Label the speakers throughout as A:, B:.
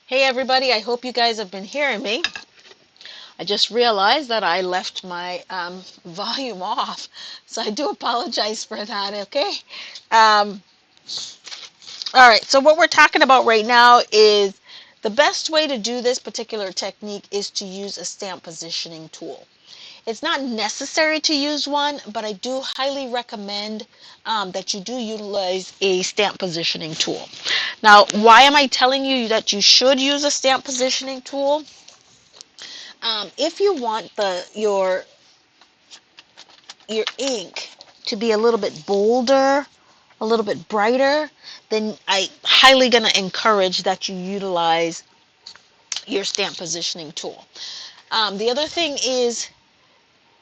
A: Hey everybody, I hope you guys have been hearing me. I just realized that I left my volume off, so I do apologize for that, okay? Um, all right, so what we're talking about right now is the best way to do this particular technique is to use a stamp positioning tool. It's not necessary to use one, but I do highly recommend that you do utilize a stamp positioning tool. Now, why am I telling you that you should use a stamp positioning tool? If you want your ink to be a little bit bolder, a little bit brighter, then I highly gonna encourage that you utilize your stamp positioning tool. The other thing is,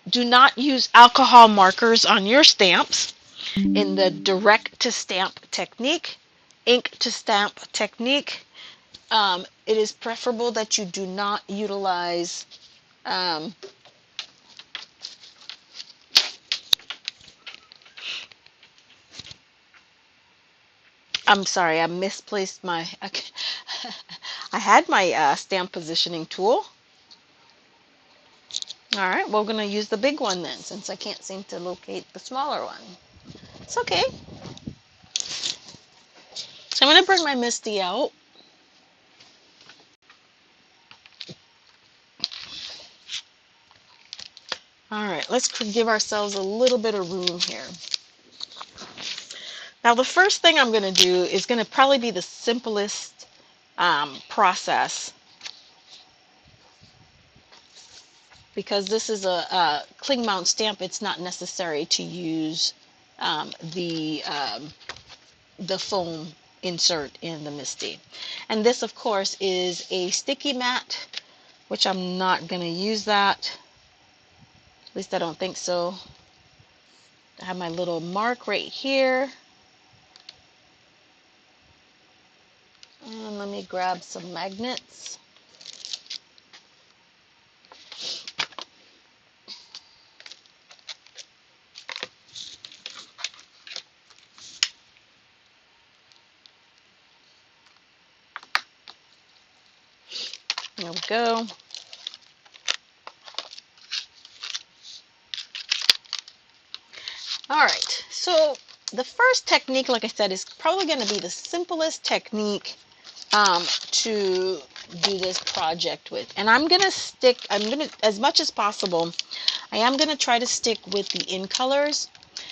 A: do not use alcohol markers on your stamps in the direct to stamp technique, ink to stamp technique. It is preferable that you do not utilize I'm sorry, I misplaced my I had my stamp positioning tool. All right, we're going to use the big one then, since I can't seem to locate the smaller one. It's okay. So I'm going to bring my Misty out. All right, let's give ourselves a little bit of room here. Now, the first thing I'm going to do is going to probably be the simplest process, because this is a cling mount stamp. It's not necessary to use um, the um, the foam insert in the Misty. And this, of course, is a sticky mat, which I'm not going to use that. At least I don't think so. I have my little mark right here. And let me grab some magnets. There we go. All right, so the first technique, like I said, is probably going to be the simplest technique to do this project with. And I'm going to, as much as possible, I am going to try to stick with the in colors.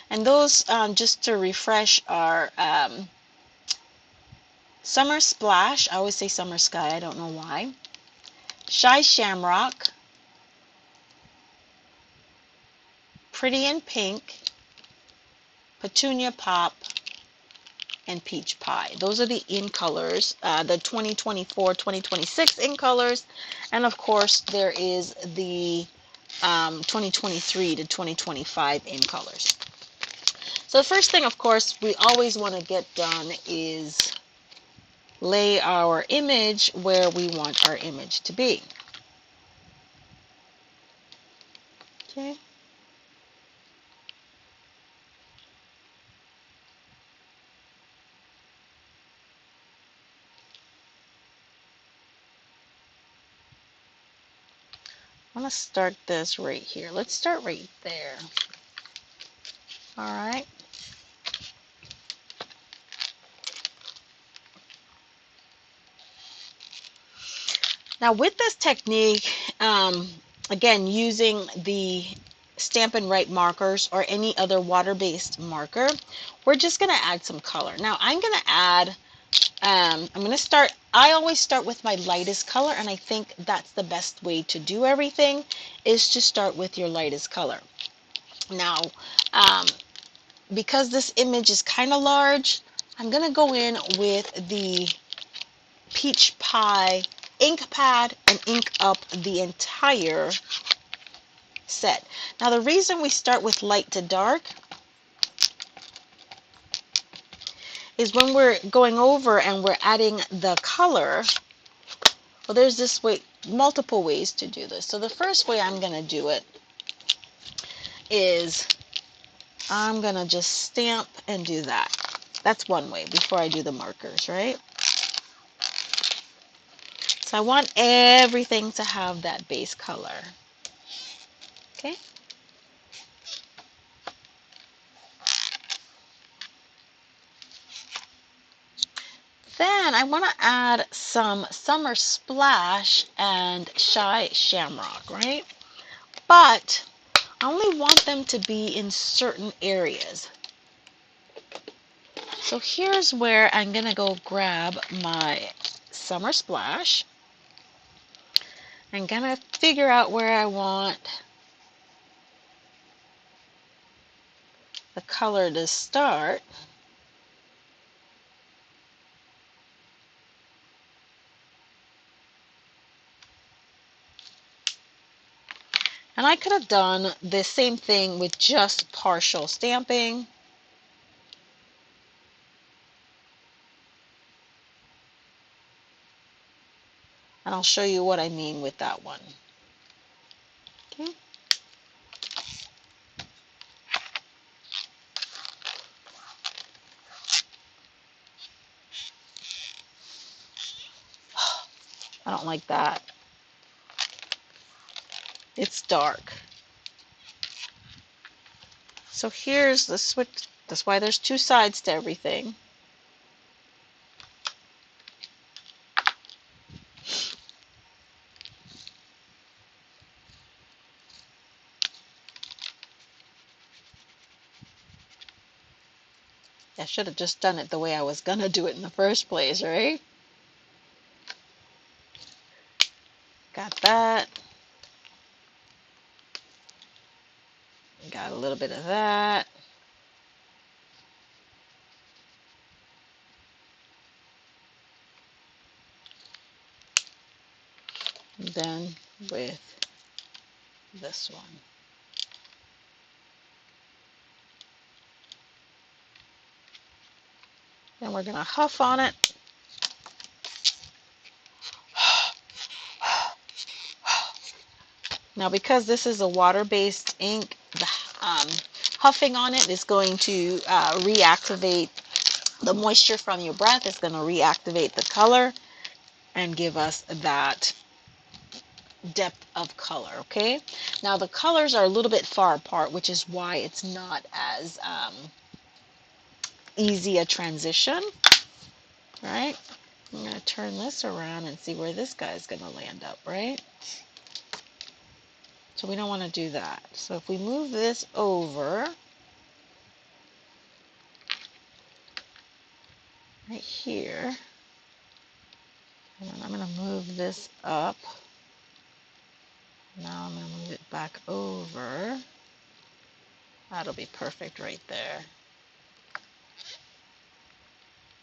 A: And those, just to refresh, are Summer Splash. I always say Summer Sky. I don't know why. Shy Shamrock. Pretty in Pink. Petunia Pop. And Peach Pie. Those are the in colors, the 2024-2026 in colors. And of course, there is the 2023 to 2025 in colors. So the first thing, of course, we always want to get done is lay our image where we want our image to be. Okay. I'm going to start this right here. Let's start right there. All right. Now with this technique, again, using the Stampin' Right markers or any other water-based marker, we're just going to add some color. Now I'm going to add, I always start with my lightest color, and I think that's the best way to do everything, is to start with your lightest color. Now, because this image is kind of large, I'm going to go in with the Peach Pie ink pad and ink up the entire set. Now the reason we start with light to dark is when we're going over and we're adding the color, well, there's this way, multiple ways to do this. So the first way I'm going to do it is I'm going to just stamp and do that. That's one way before I do the markers, right? So I want everything to have that base color. Okay. Then I want to add some Summer Splash and Shy Shamrock, right? But I only want them to be in certain areas. So here's where I'm going to go grab my Summer Splash. I'm going to figure out where I want the color to start. And I could have done the same thing with just partial stamping. And I'll show you what I mean with that one. Okay. I don't like that. It's dark. So here's the switch. That's why there's two sides to everything. I should have just done it the way I was going to do it in the first place, right? Got that. Got a little bit of that. And then with this one. Then we're going to huff on it. Now, because this is a water-based ink, the huffing on it is going to reactivate the moisture from your breath. It's going to reactivate the color and give us that depth of color, okay? Now, the colors are a little bit far apart, which is why it's not as easy a transition, right? I'm going to turn this around and see where this guy's going to land up, right? So we don't want to do that. So if we move this over right here, and then I'm going to move this up. Now I'm going to move it back over. That'll be perfect right there.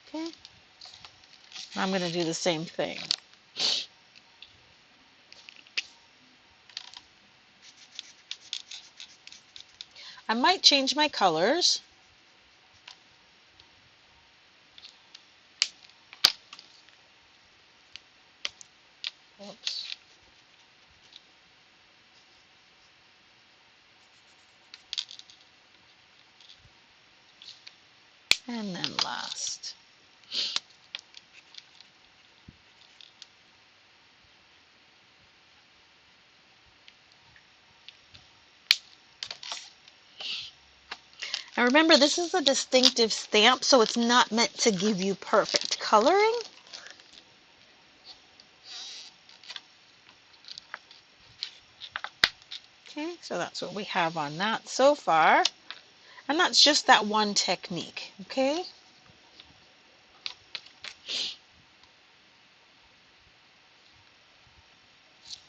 A: Okay. I'm going to do the same thing. I might change my colors. Oops. And then last. Now remember, this is a distinctive stamp, so it's not meant to give you perfect coloring. Okay, so that's what we have on that so far. And that's just that one technique, okay?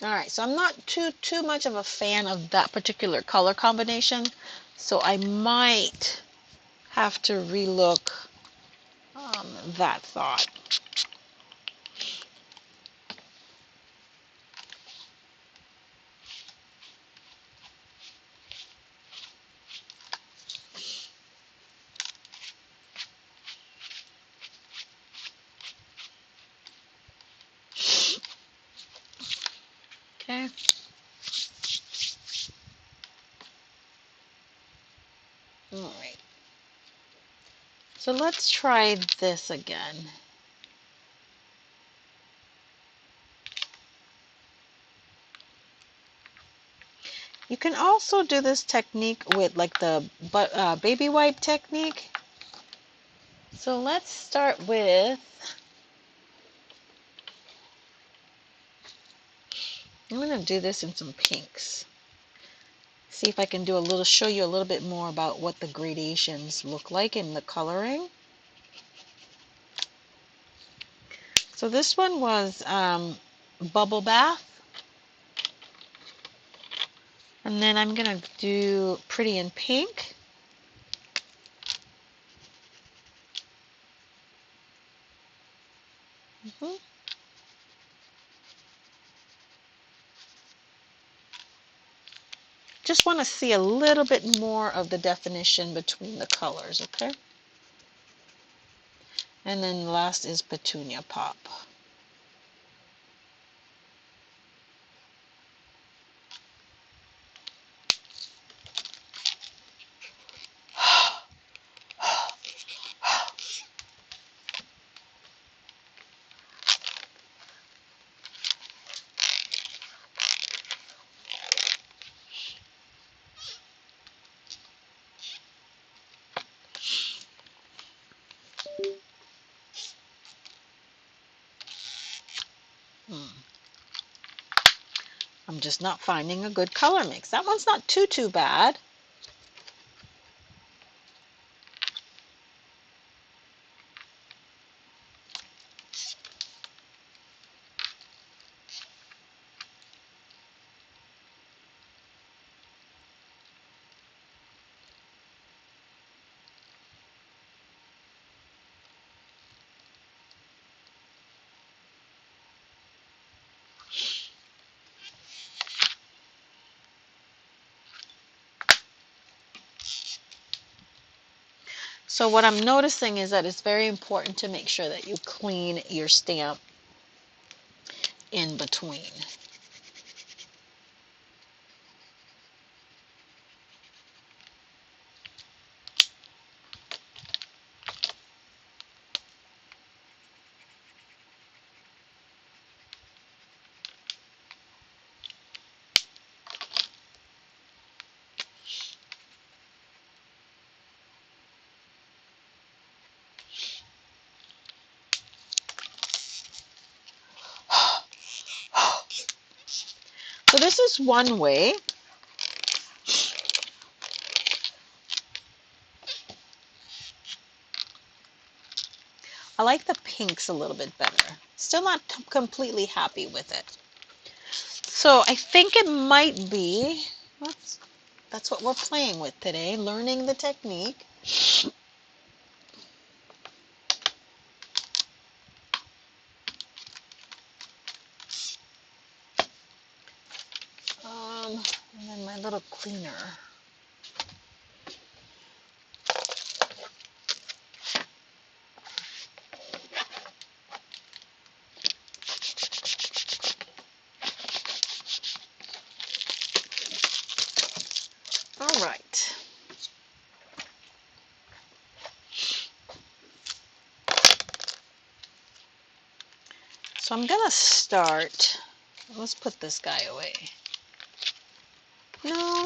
A: All right, so I'm not too much of a fan of that particular color combination, so I might have to relook that thought. Okay. All right. So let's try this again. You can also do this technique with like the baby wipe technique. So let's start with, I'm going to do this in some pinks. See if I can show you a little bit more about what the gradations look like in the coloring. So this one was Bubble Bath. And then I'm going to do Pretty in Pink. Just want to see a little bit more of the definition between the colors, okay? And then last is Petunia Pop. I'm just not finding a good color mix. That one's not too bad. So what I'm noticing is that it's very important to make sure that you clean your stamp in between. So this is one way. I like the pinks a little bit better. Still not completely happy with it. So I think it might be, that's what we're playing with today, learning the technique. And then my little cleaner. All right. So I'm going to start, let's put this guy away. No.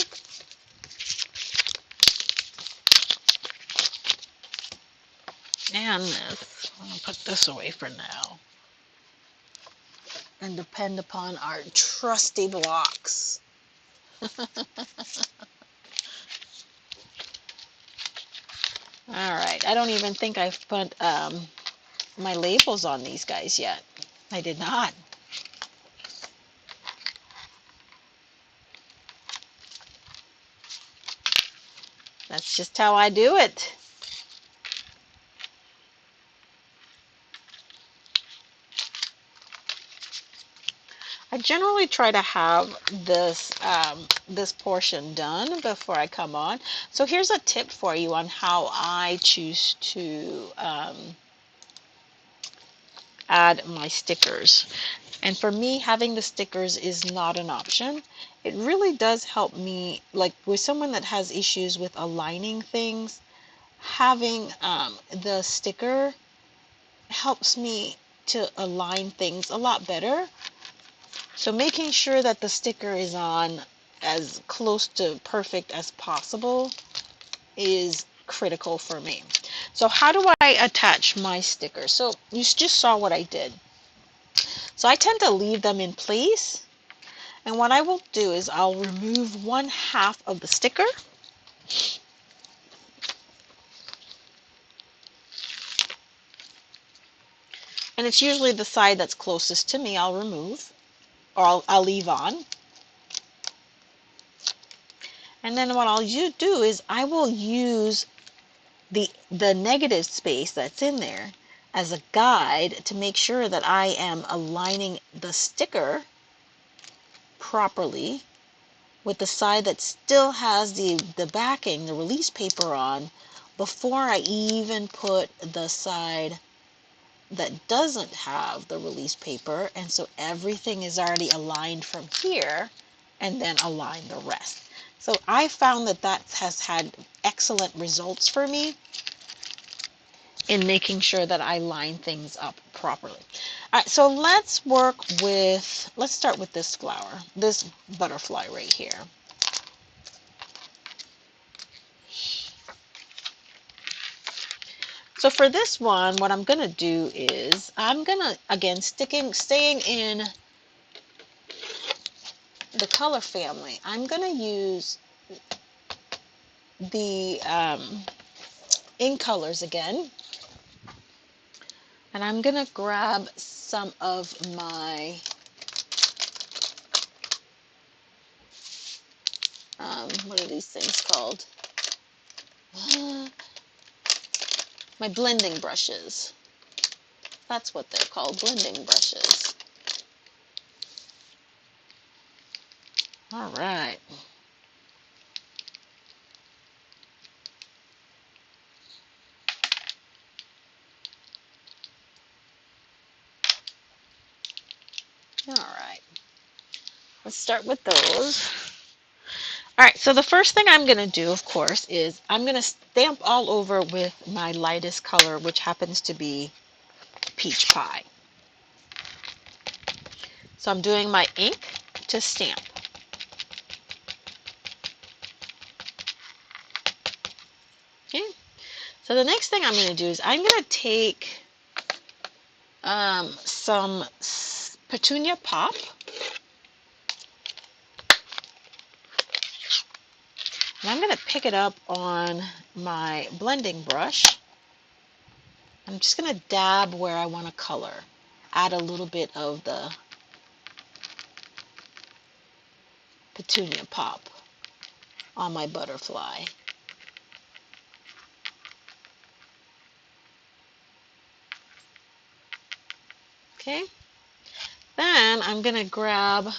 A: And this. I'm going to put this away for now. And depend upon our trusty blocks. All right. I don't even think I've put my labels on these guys yet. I did not. That's just how I do it. I generally try to have this this portion done before I come on. So here's a tip for you on how I choose to add my stickers. And for me, having the stickers is not an option. It really does help me, like with someone that has issues with aligning things, having the sticker helps me to align things a lot better. So making sure that the sticker is on as close to perfect as possible is critical for me. So how do I attach my stickers? So you just saw what I did. So I tend to leave them in place. And what I will do is I'll remove 1/2 of the sticker. And it's usually the side that's closest to me I'll remove, or I'll leave on. And then what I'll do is I will use the negative space that's in there as a guide to make sure that I am aligning the sticker properly with the side that still has the backing, the release paper on, before I even put the side that doesn't have the release paper. And so everything is already aligned from here, and then align the rest. So I found that that has had excellent results for me in making sure that I line things up properly. All right, so let's start with this flower, this butterfly right here. So for this one, what I'm going to do is I'm going to, again, staying in the color family, I'm going to use the in colors again. And I'm going to grab some of my what are these things called? My blending brushes. That's what they're called, blending brushes. All right. All right. Let's start with those. All right, so the first thing I'm going to do, of course, is I'm going to stamp all over with my lightest color, which happens to be peach pie. So I'm doing my ink to stamp. Okay. So the next thing I'm going to do is I'm going to take some Petunia Pop. And I'm going to pick it up on my blending brush. I'm just going to dab where I want to color. Add a little bit of the Petunia Pop on my butterfly. Okay. Then I'm going to grab,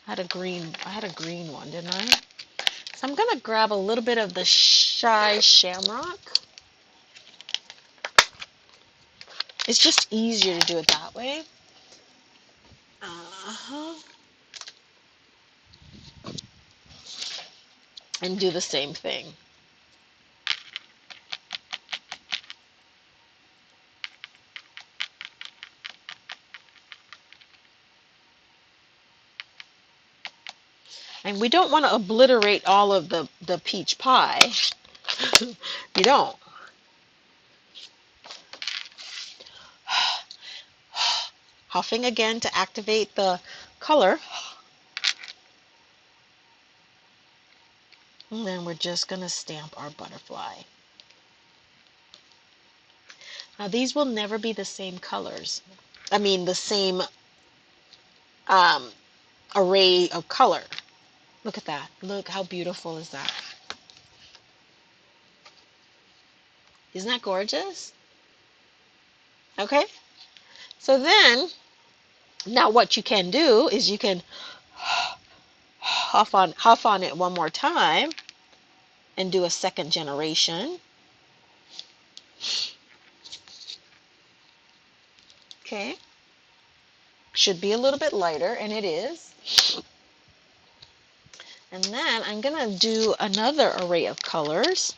A: I had a green one, didn't I? So I'm going to grab a little bit of the Shamrock. It's just easier to do it that way. And do the same thing. And we don't want to obliterate all of the peach pie. You don't. Huffing again to activate the color. And then we're just going to stamp our butterfly. Now these will never be the same colors. I mean the same array of color. Look at that. Look how beautiful is that. Isn't that gorgeous? Okay. So then, now what you can do is you can huff on it one more time and do a second generation. Okay. Should be a little bit lighter, and it is. And then I'm going to do another array of colors.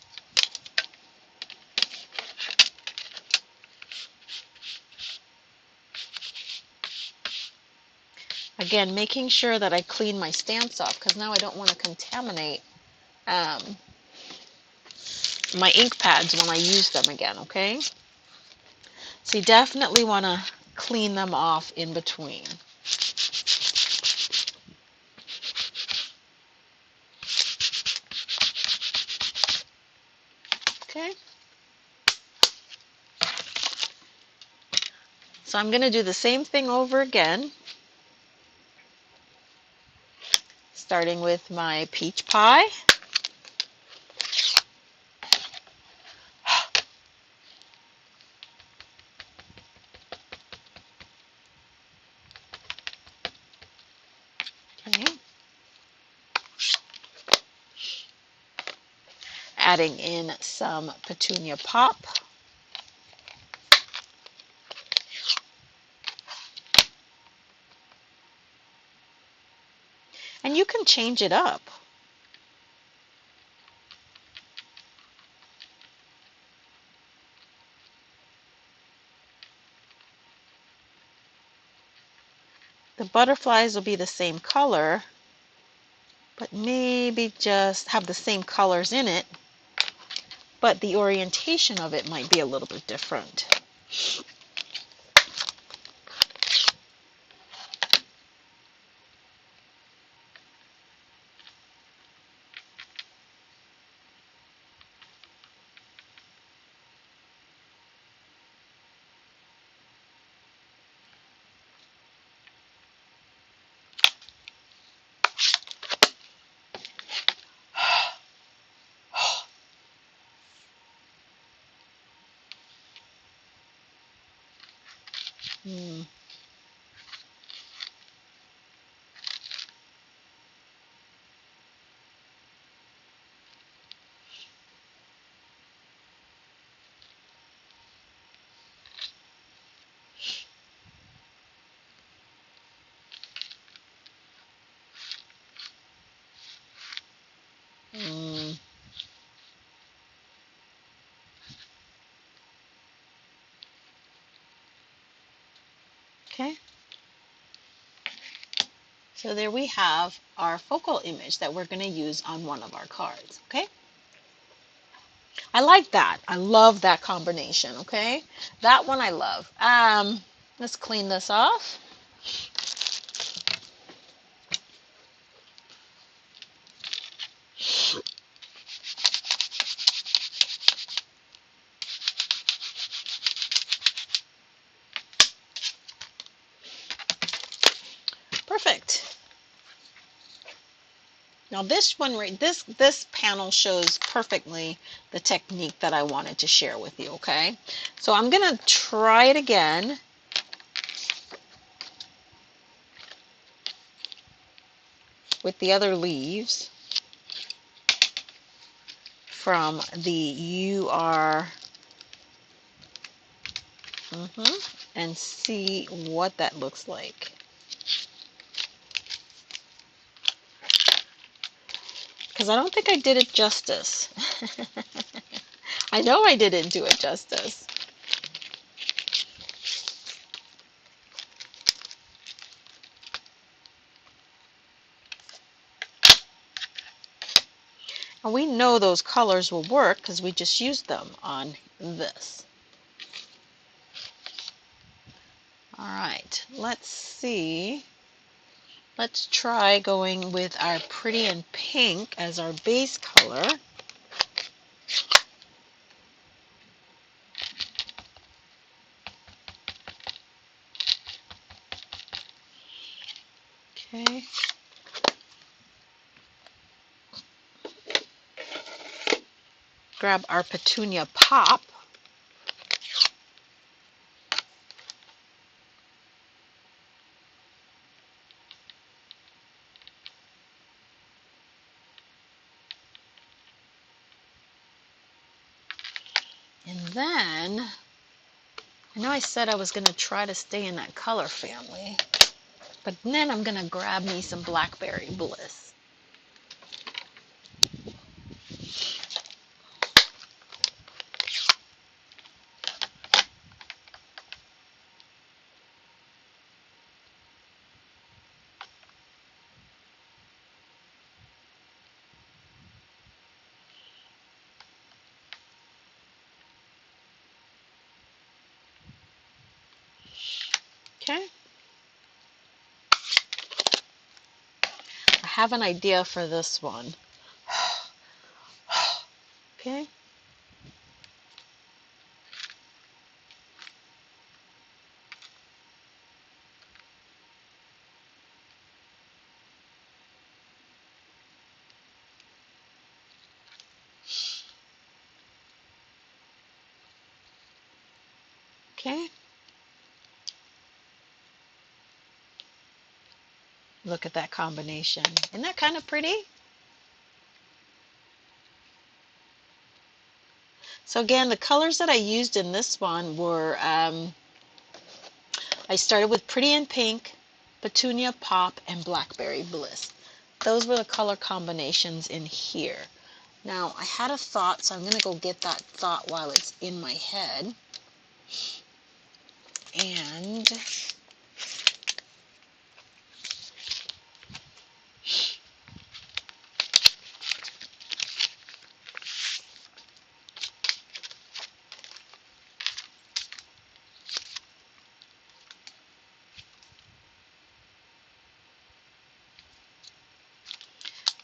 A: Again, making sure that I clean my stamps off, because now I don't want to contaminate my ink pads when I use them again, okay? So you definitely want to clean them off in between. Okay? So I'm going to do the same thing over again, starting with my peach pie. Okay. Adding in some Petunia pop. And you can change it up. The butterflies will be the same color, but maybe just have the same colors in it, but the orientation of it might be a little bit different. Hmm. Hmm. Okay. So there we have our focal image that we're going to use on one of our cards. Okay. I like that. I love that combination. Okay. That one I love. Let's clean this off. Perfect. Now this one, this panel shows perfectly the technique that I wanted to share with you, okay? So I'm gonna try it again. With the other leaves from the You Are, and see what that looks like. Because I don't think I did it justice. I know I didn't do it justice. And we know those colors will work because we just used them on this. All right, let's see. Let's try going with our Pretty in Pink as our base color. Okay. Grab our Petunia Pop. And then, I know I said I was going to try to stay in that color family, but then I'm going to grab me some Blackberry Bliss. Okay. I have an idea for this one. Okay. Okay. Look at that combination. Isn't that kind of pretty? So again, the colors that I used in this one were, I started with Pretty in Pink, Petunia Pop, and Blackberry Bliss. Those were the color combinations in here. Now, I had a thought, so I'm going to go get that thought while it's in my head. And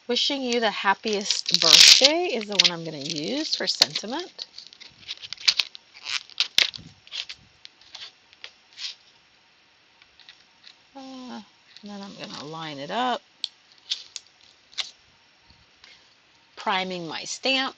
A: Wishing You the Happiest Birthday is the one I'm going to use for sentiment. And then I'm going to line it up. Priming my stamp.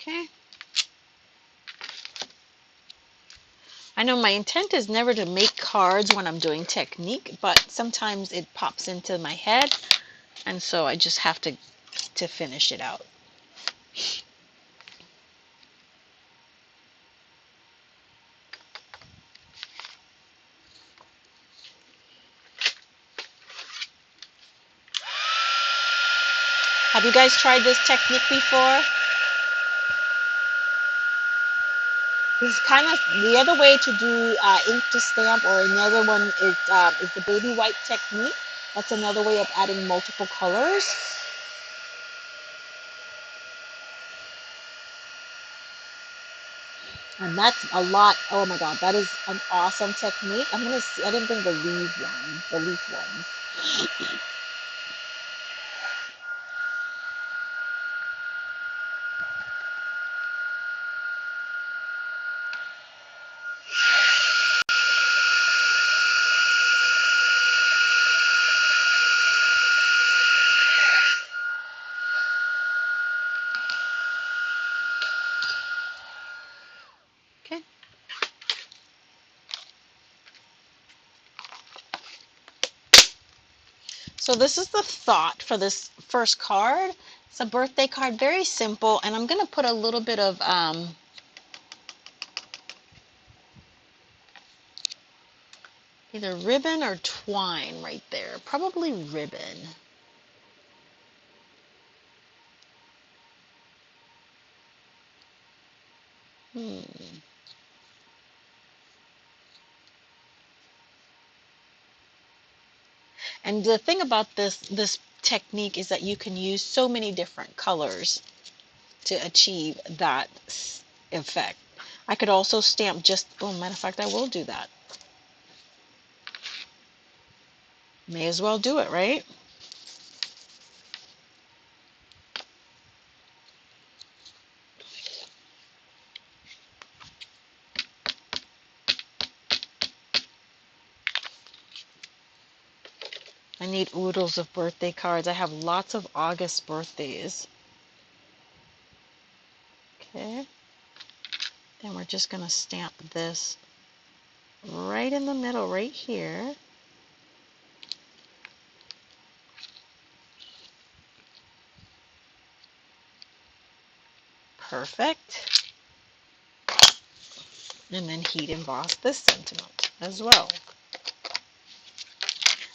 A: Okay. I know my intent is never to make cards when I'm doing technique, but sometimes it pops into my head, and so I just have to finish it out. Have you guys tried this technique before? This is kind of the other way to do ink to stamp, or another one is the baby white technique. That's another way of adding multiple colors. And that's a lot. Oh my God, that is an awesome technique. I'm gonna see. I didn't bring the leaf one. The leaf one. Okay. So this is the thought for this first card. It's a birthday card, very simple, and I'm gonna put a little bit of either ribbon or twine right there. Probably ribbon. And the thing about this technique is that you can use so many different colors to achieve that effect. I could also stamp just, oh, matter of fact, I will do that. May as well do it, right? I need oodles of birthday cards. I have lots of August birthdays. Okay. Then we're just going to stamp this right in the middle, right here. Perfect. And then heat emboss this sentiment as well.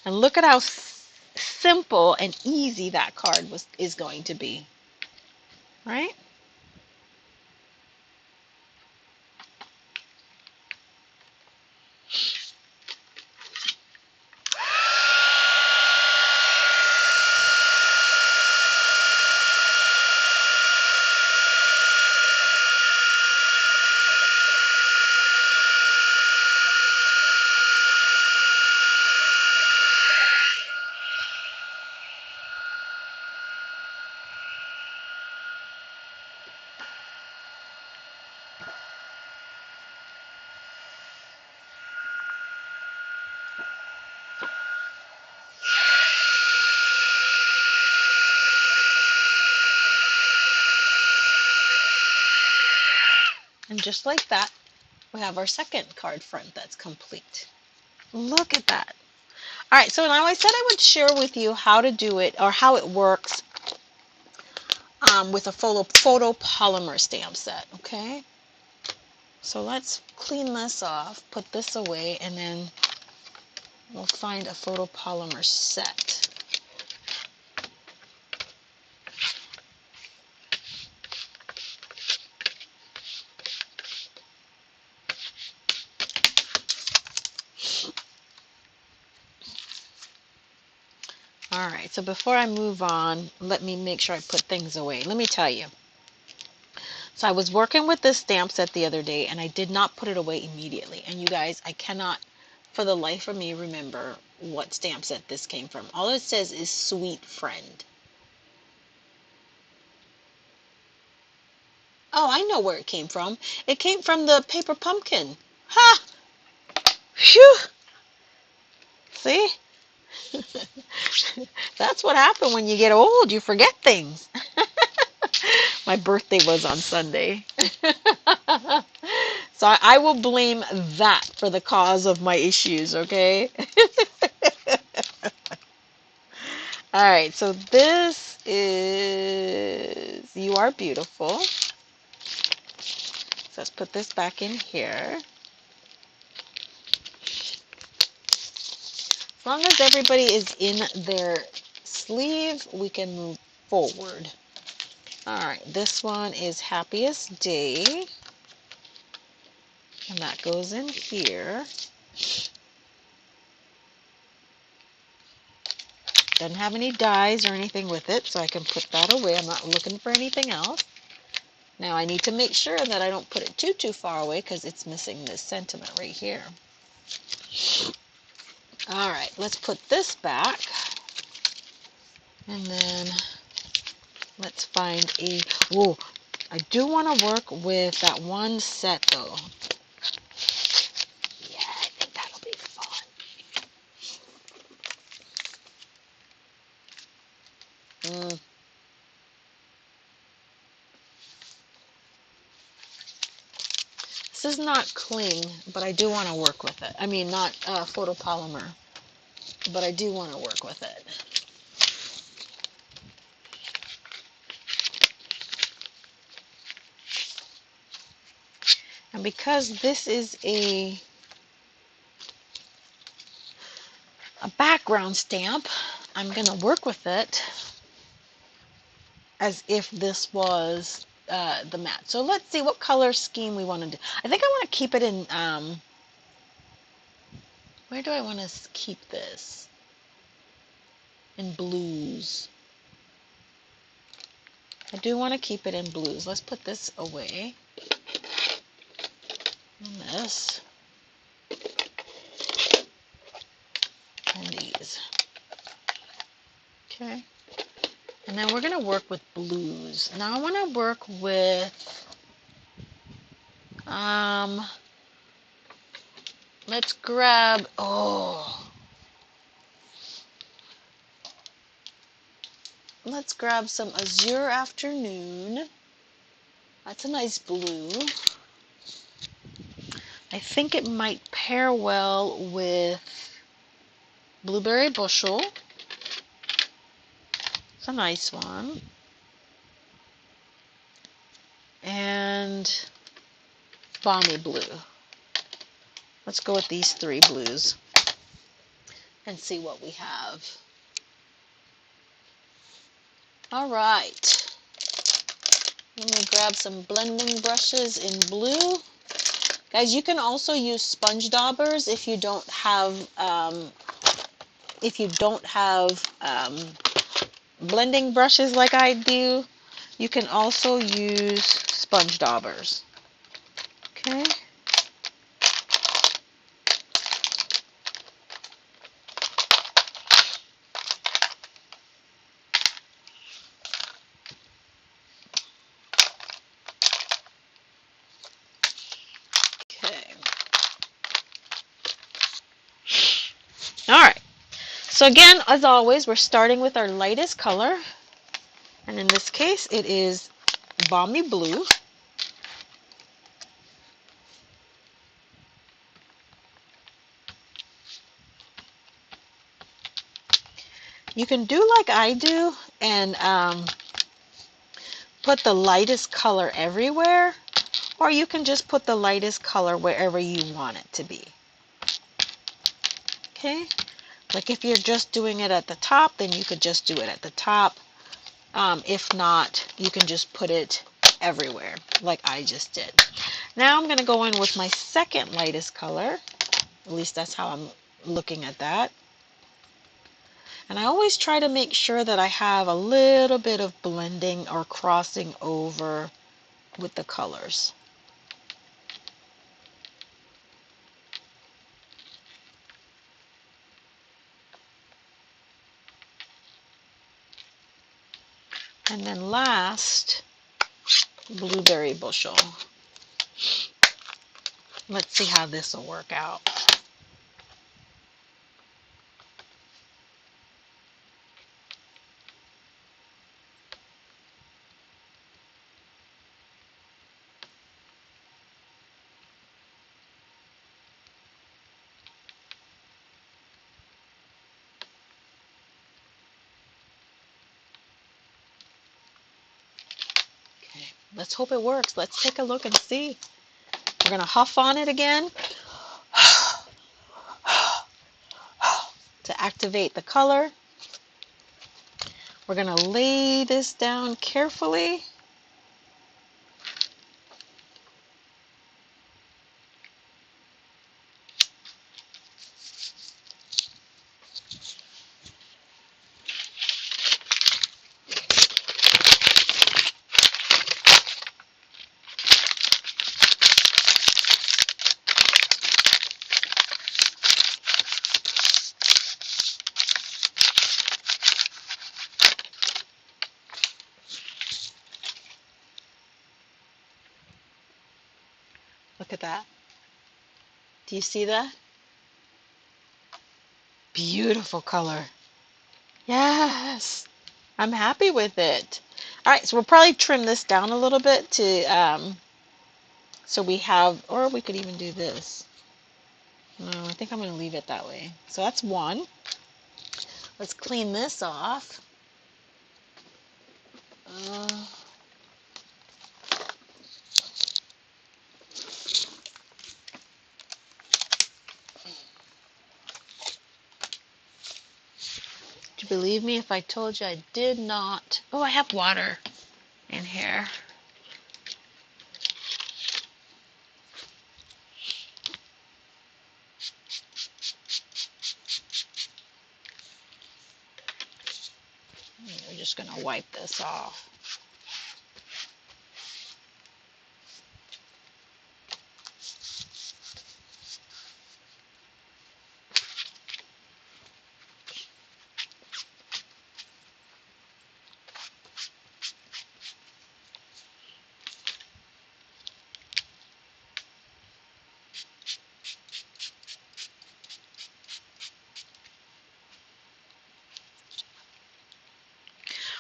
A: And look at how simple and easy that card is going to be, right? And just like that, we have our second card front that's complete. Look at that. All right, so now I said I would share with you how to do it or how it works with a photo polymer stamp set, okay? So let's clean this off, put this away, and then we'll find a photopolymer set. All right, so before I move on, let me make sure I put things away. Let me tell you. So I was working with this stamp set the other day, and I did not put it away immediately. And you guys, I cannot, for the life of me, remember what stamp set this came from. All it says is Sweet Friend. Oh, I know where it came from. It came from the paper pumpkin. Ha! Phew! See? That's what happened when you get old. You forget things. My birthday was on Sunday. So I will blame that for the cause of my issues, okay? All right, so this is You Are Beautiful. So let's put this back in here. As long as everybody is in their sleeve, we can move forward. All right, this one is Happiest Day. And that goes in here. Doesn't have any dies or anything with it, so I can put that away. I'm not looking for anything else. Now I need to make sure that I don't put it too far away because it's missing this sentiment right here. All right, let's put this back. And then let's find a, whoa, I do want to work with that one set though. Yeah, I think that'll be fun. This is not cling, but I do want to work with it. I mean, not photopolymer, but I do want to work with it. And because this is a background stamp, I'm going to work with it as if this was the mat. So let's see what color scheme we want to do. I think I want to keep it in, where do I want to keep this? In blues. I do want to keep it in blues. Let's put this away. And this. And these. Okay. And then we're going to work with blues. Now I want to work with, let's grab, let's grab some Azure Afternoon. That's a nice blue. I think it might pair well with Blueberry Bushel. It's a nice one. and Balmy Blue. Let's go with these 3 blues and see what we have. All right. Let me grab some blending brushes in blue. Guys, you can also use sponge daubers if you don't have blending brushes like I do. You can also use sponge daubers. Okay. Okay. All right. So again, as always, we're starting with our lightest color. And in this case, it is Balmy Blue. You can do like I do and put the lightest color everywhere, or you can just put the lightest color wherever you want it to be. Okay? Like if you're just doing it at the top, then you could just do it at the top. If not, you can just put it everywhere, like I just did. Now I'm going to go in with my second lightest color. At least that's how I'm looking at that. And I always try to make sure that I have a little bit of blending or crossing over with the colors. And then last, Blueberry Bushel. Let's see how this will work out. Okay, let's hope it works. Let's take a look and see. We're going to huff on it again to activate the color. We're going to lay this down carefully. Look at that. Do you see that? Beautiful color. Yes, I'm happy with it. All right, so we'll probably trim this down a little bit to so we have, or we could even do this. No, I think I'm going to leave it that way. So that's one. Let's clean this off. Do you believe me if I told you I did not? Oh, I have water in here. We're just going to wipe this off.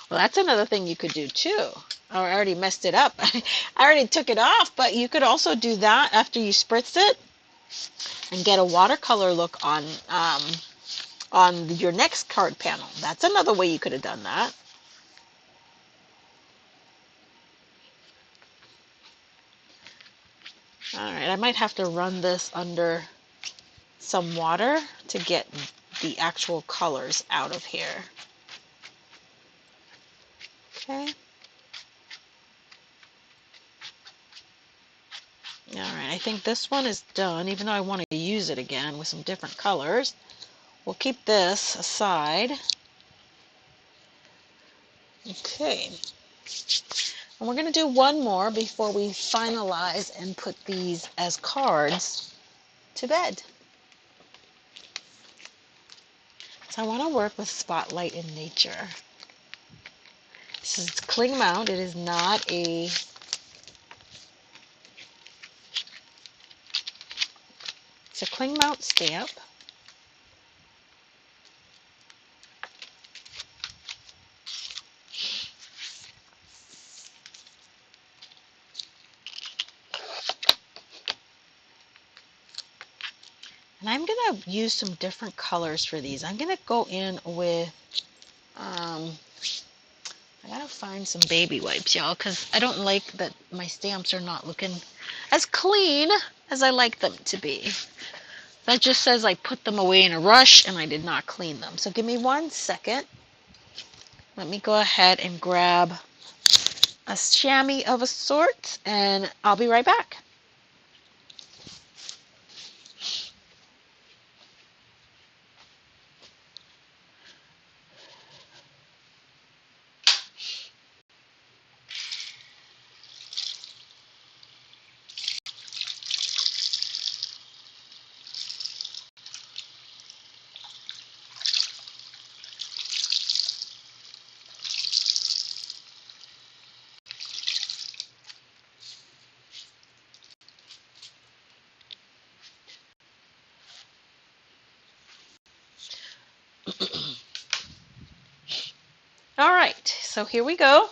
A: Well, that's another thing you could do too. Oh, I already messed it up. I already took it off, but you could also do that after you spritz it and get a watercolor look on your next card panel. That's another way you could have done that. Alright, I might have to run this under some water to get the actual colors out of here. Okay. Alright, I think this one is done, even though I want to use it again with some different colors. We'll keep this aside. Okay. And we're going to do one more before we finalize and put these as cards to bed. So I want to work with Spotlight in Nature. This is cling mount. It is not a It's a cling mount stamp. And I'm going to use some different colors for these. I'm going to go in with, I got to find some baby wipes, y'all, because I don't like that my stamps are not looking as clean as I like them to be. That just says I put them away in a rush and I did not clean them. So give me 1 second. Let me go ahead and grab a chamois of a sort and I'll be right back. All right, so here we go.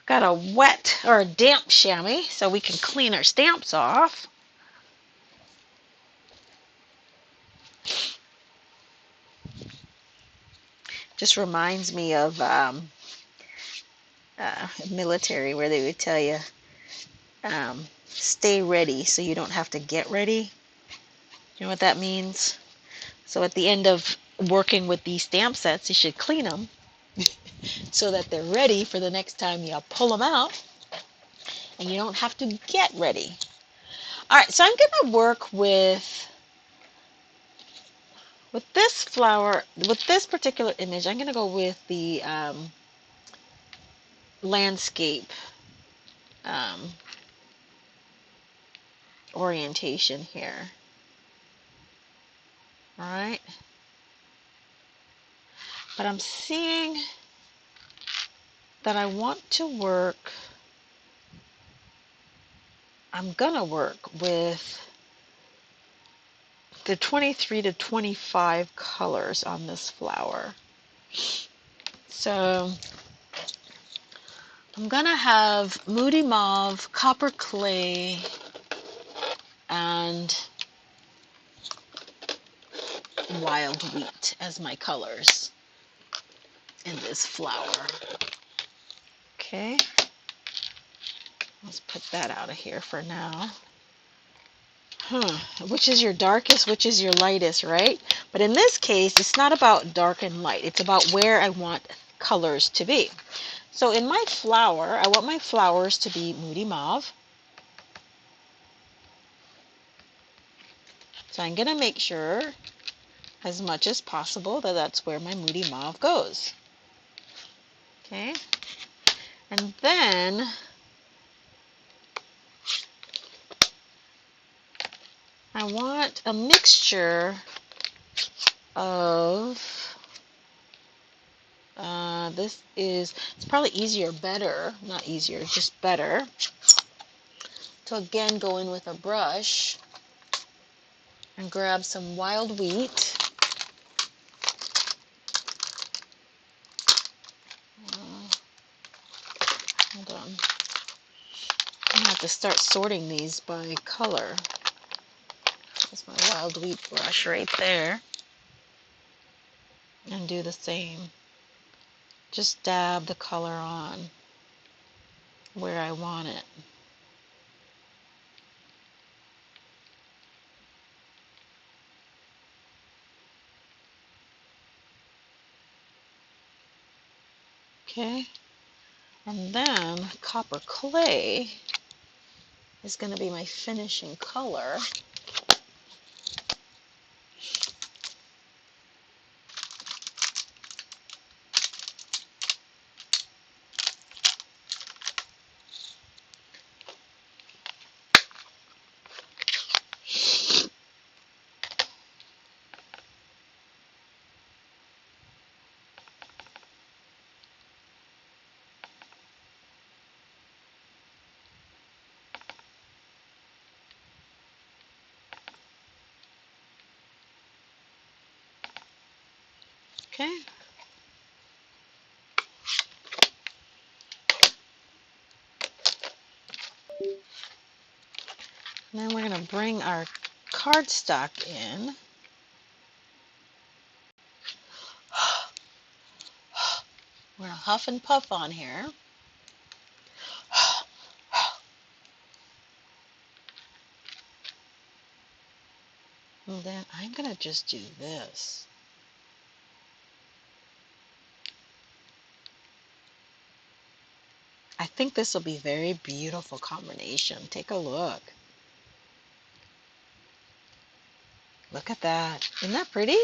A: Got a wet or a damp chamois so we can clean our stamps off. Just reminds me of military where they would tell you stay ready so you don't have to get ready. You know what that means? So at the end of working with these stamp sets, you should clean them so that they're ready for the next time you pull them out and you don't have to get ready. All right, so I'm going to work with this flower, with this particular image. I'm going to go with the landscape orientation here. All right. But I'm seeing that I want to work, I'm going to work with the 23 to 25 colors on this flower. So I'm going to have Moody Mauve, Copper Clay, and Wild Wheat as my colors in this flower. Okay, let's put that out of here for now. Which is your darkest, which is your lightest, right? But in this case, it's not about dark and light. It's about where I want colors to be. So in my flower, I want my flowers to be Moody Mauve. So I'm going to make sure as much as possible that that's where my Moody Mauve goes. Okay. And then I want a mixture of, it's probably easier, better, not easier, just better, to again go in with a brush and grab some wild wheat. Hold on. I'm going to have to start sorting these by color. That's my wild wheat brush right there. And do the same. Just dab the color on where I want it. Okay, and then copper clay is going to be my finishing color. Okay. And then we're going to bring our cardstock in. We're going to huff and puff on here. And then I'm going to just do this. I think this will be a very beautiful combination. Take a look. Look at that. Isn't that pretty?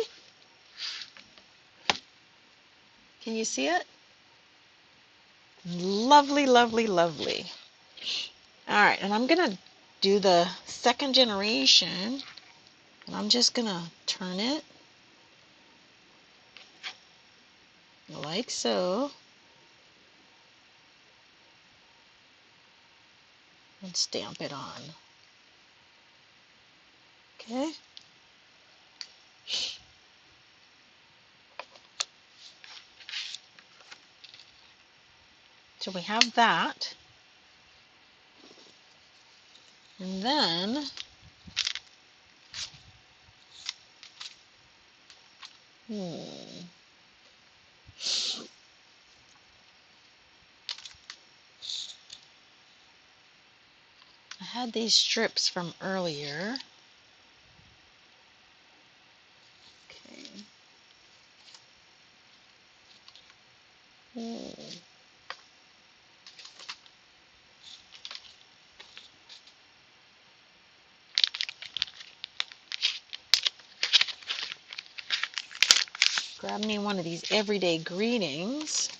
A: Can you see it? Lovely, lovely, lovely. All right, and I'm going to do the second generation. And I'm just going to turn it like so. And stamp it on. Okay. So we have that. And then I had these strips from earlier. Okay. Grab me one of these everyday greetings.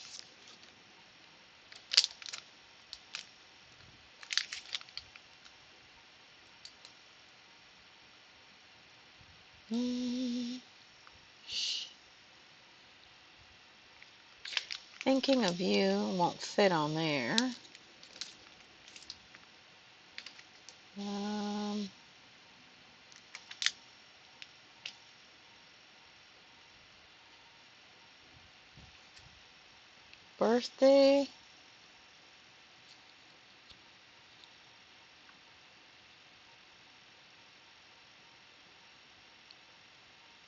A: Thinking of you won't fit on there. Birthday.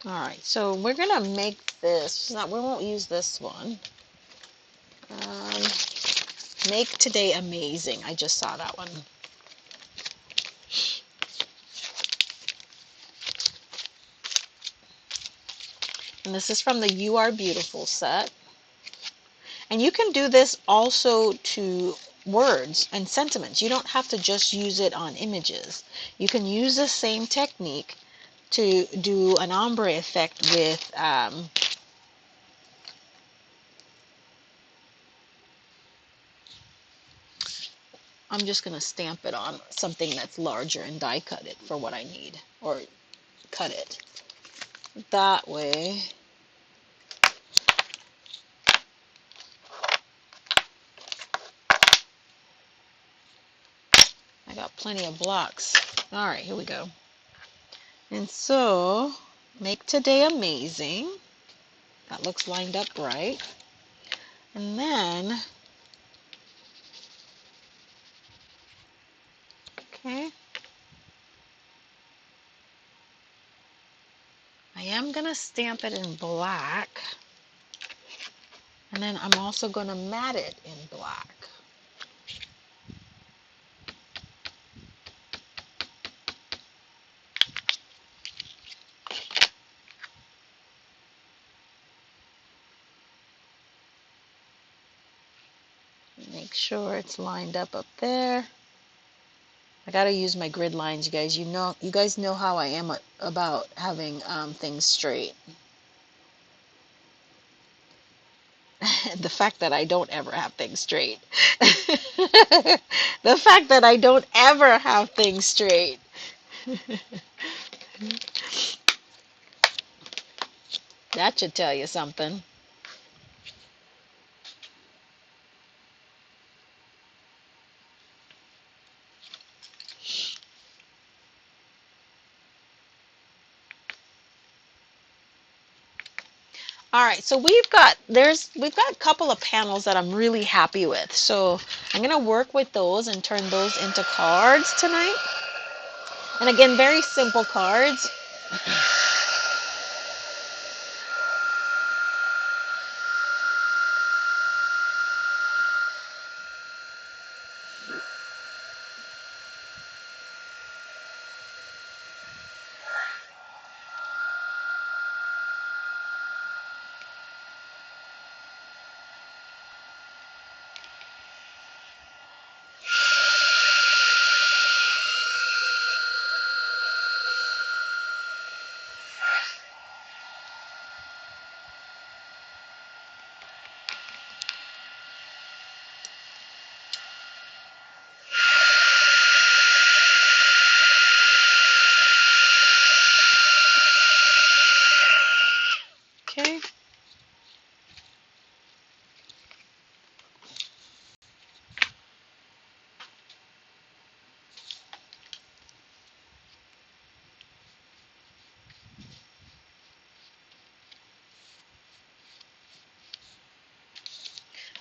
A: All right, so we're gonna make this. We won't use this one. Make today amazing. I just saw that one. And this is from the You Are Beautiful set. And you can do this also to words and sentiments. You don't have to just use it on images. You can use the same technique to do an ombre effect with I'm just going to stamp it on something that's larger and die cut it for what I need, or cut it that way. I got plenty of blocks. All right, here we go. And so, make today amazing. That looks lined up right. And then, okay, I am going to stamp it in black. And then I'm also going to mat it in black. Make sure it's lined up there. I gotta use my grid lines, you guys. You guys know how I am about having things straight. The fact that I don't ever have things straight. The fact that I don't ever have things straight. That should tell you something. All right, so we've got a couple of panels that I'm really happy with. So I'm gonna work with those and turn those into cards tonight. And again, very simple cards. Okay.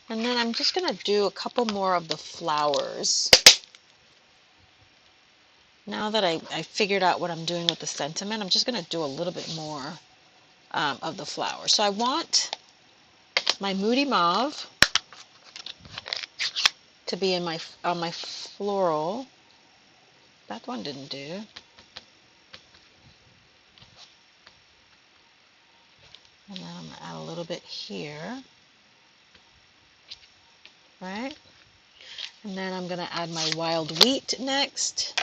A: And then I'm just going to do a couple more of the flowers. Now that I figured out what I'm doing with the sentiment, I'm just going to do a little bit more of the flowers. So I want my Moody Mauve to be on my floral. That one didn't do. And then I'm going to add a little bit here. Right? And then I'm going to add my wild wheat next.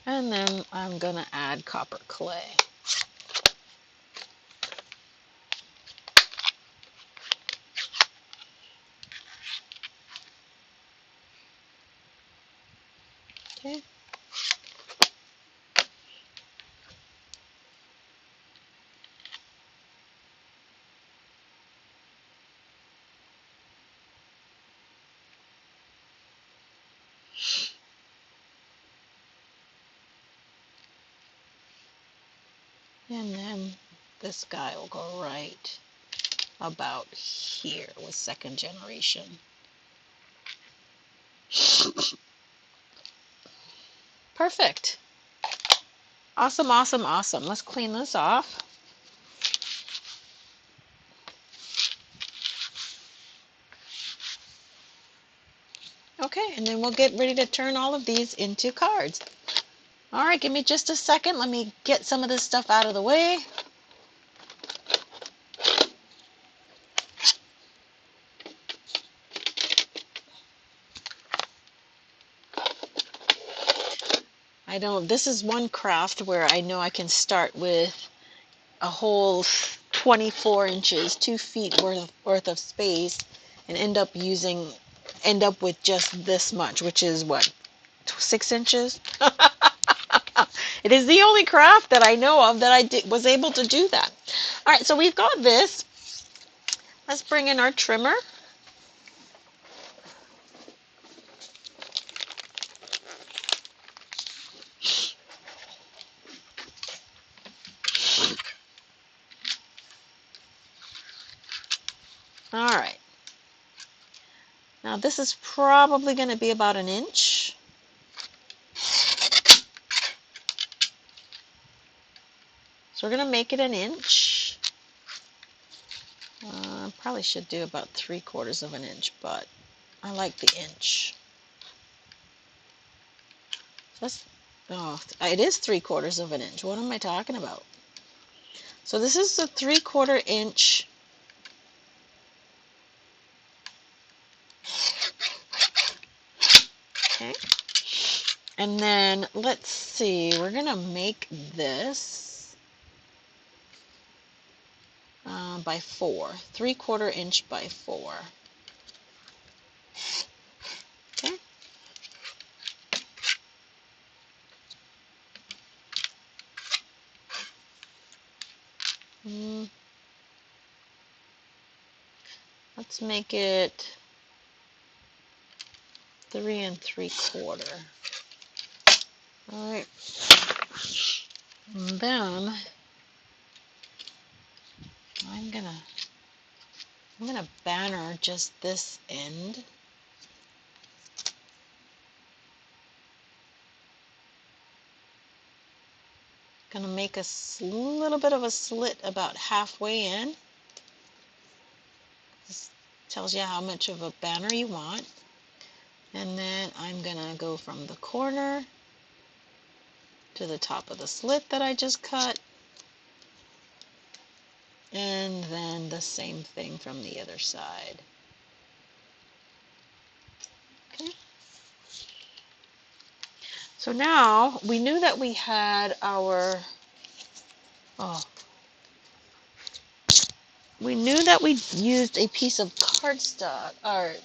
A: And then I'm going to add copper clay. Okay. And then this guy will go right about here with second generation. Perfect. Awesome, awesome, awesome. Let's clean this off. Okay, and then we'll get ready to turn all of these into cards. All right, give me just a second. Let me get some of this stuff out of the way. This is one craft where I know I can start with a whole 24 inches, 2 feet worth of space, and end up with just this much, which is what, 6 inches? It is the only craft that I know of that I was able to do that. All right, so we've got this. Let's bring in our trimmer. All right. Now this is probably going to be about an inch. So we're going to make it an inch. Probably should do about 3/4 of an inch, but I like the inch. That's, oh, it is 3/4 of an inch. What am I talking about? So this is a 3/4 inch. Okay. And then let's see, we're gonna make this by 4, 3/4 inch by 4. Okay. Let's make it 3 3/4. All right. And then I'm gonna banner just this end. Gonna make a little bit of a slit about halfway in. This tells you how much of a banner you want. And then I'm gonna go from the corner to the top of the slit that I just cut. And then the same thing from the other side. Okay. So now we knew that we had our, we knew that we used a piece of cardstock, or it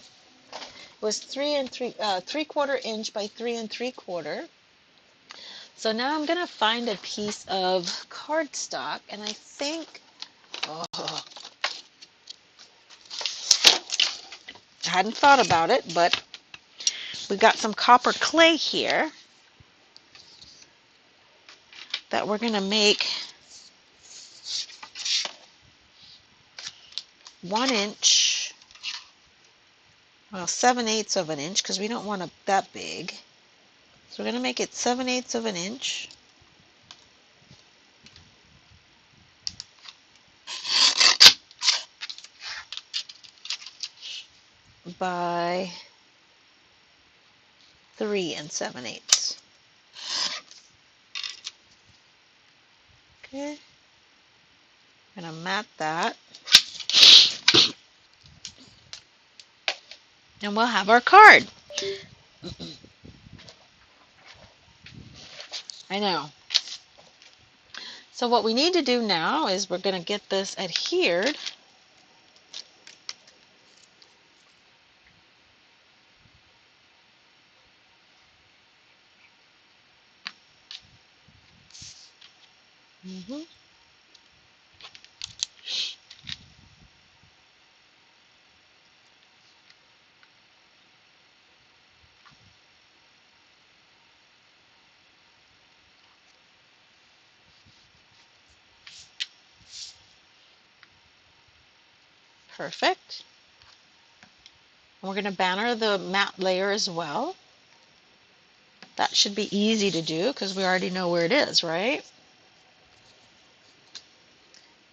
A: was 3/4 inch by 3 3/4. So now I'm gonna find a piece of cardstock, and I think, I hadn't thought about it, but we got some copper clay here that we're gonna make 1 inch, well, 7/8 of an inch, because we don't want it that big. So we're gonna make it 7/8 of an inch. By 3 7/8. Okay, I'm gonna mat that, and we'll have our card. I know. So what we need to do now is we're gonna get this adhered. Perfect. And we're going to banner the matte layer as well. That should be easy to do because we already know where it is, right?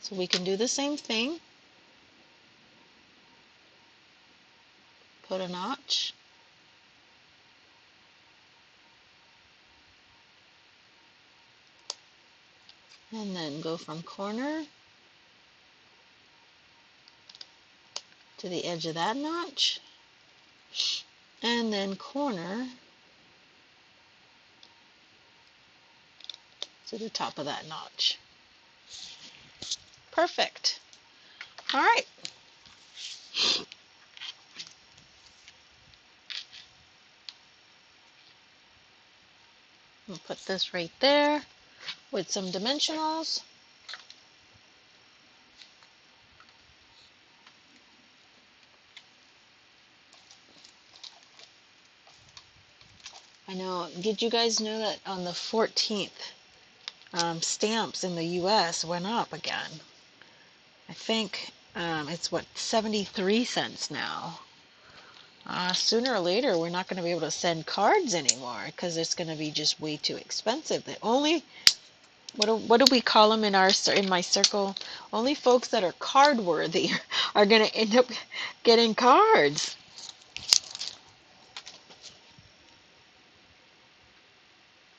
A: So we can do the same thing. Put a notch. And then go from corner to the edge of that notch. And then corner to the top of that notch. Perfect. All right. We'll put this right there with some dimensionals. I know, did you guys know that on the 14th, stamps in the US went up again? I think it's what, 73 cents now. Sooner or later, we're not going to be able to send cards anymore because it's going to be just way too expensive. what do we call them in my circle? Only folks that are card worthy are going to end up getting cards.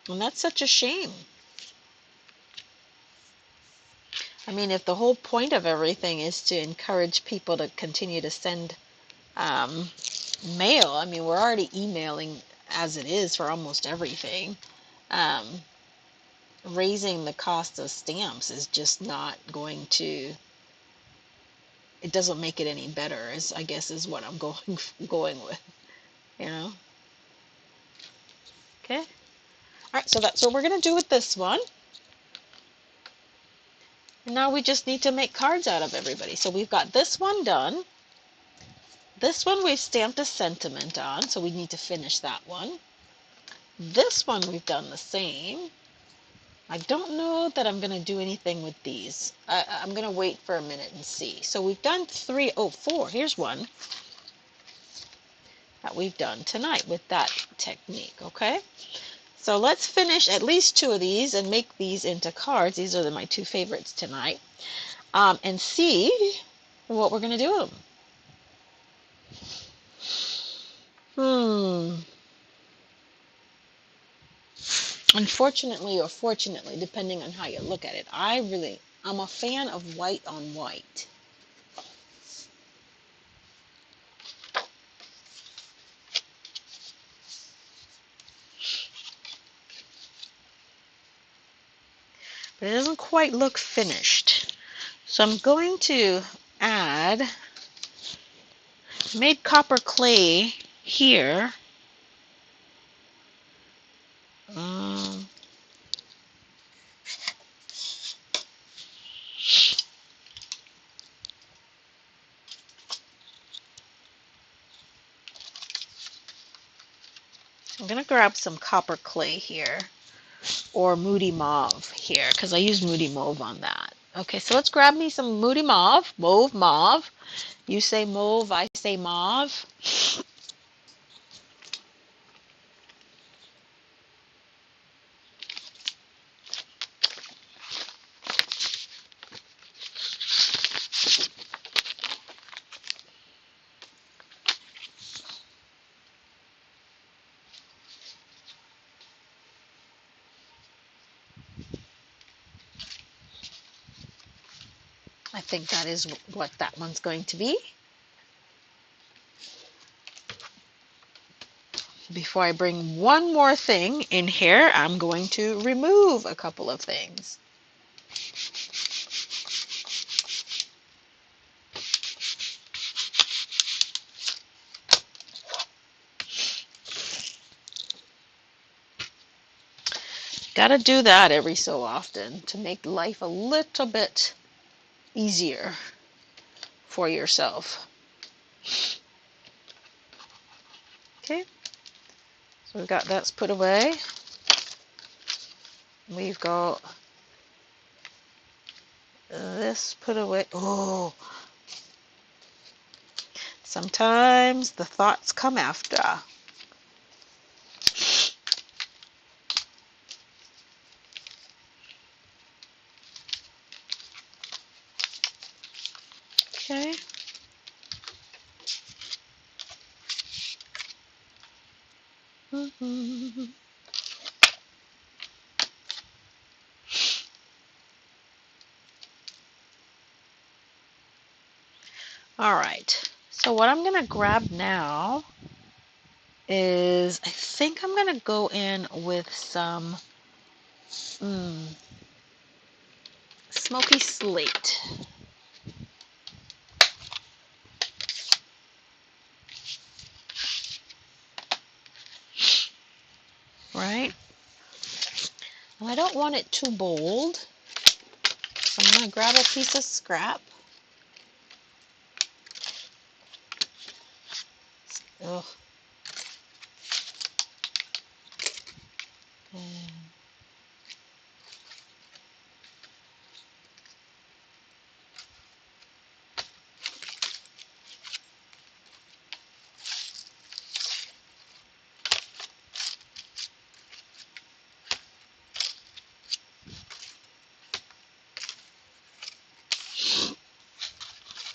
A: And that's such a shame. I mean, if the whole point of everything is to encourage people to continue to send mail, I mean, we're already emailing as it is for almost everything. Um, Raising the cost of stamps is just not going to, it doesn't make it any better, is I guess is what I'm going with, you know. Okay. All right, so that's what we're going to do with this one. And now we just need to make cards out of everybody. So we've got this one done. This one we've stamped a sentiment on, so we need to finish that one. This one we've done the same. I don't know that I'm going to do anything with these. I'm going to wait for a minute and see. So we've done four. Here's one that we've done tonight with that technique, okay? So let's finish at least two of these and make these into cards. These are my two favorites tonight. And see what we're going to do with them. Unfortunately or fortunately, depending on how you look at it, I'm a fan of white on white. But it doesn't quite look finished. So I'm going to add, made copper clay here. I'm going to grab some copper clay here, or Moody Mauve here, because I use Moody Mauve on that. Okay, so let's grab me some Moody Mauve, Mauve. You say mauve, I say mauve. I think that is what that one's going to be. Before I bring one more thing in here, I'm going to remove a couple of things. Gotta do that every so often to make life a little bit easier for yourself. Okay, so we've got that's put away. We've got this put away. Oh, sometimes the thoughts come after. Okay. All right. So what I'm going to grab now is, I think I'm going to go in with some smoky slate. Right? And I don't want it too bold. So I'm going to grab a piece of scrap. Ugh.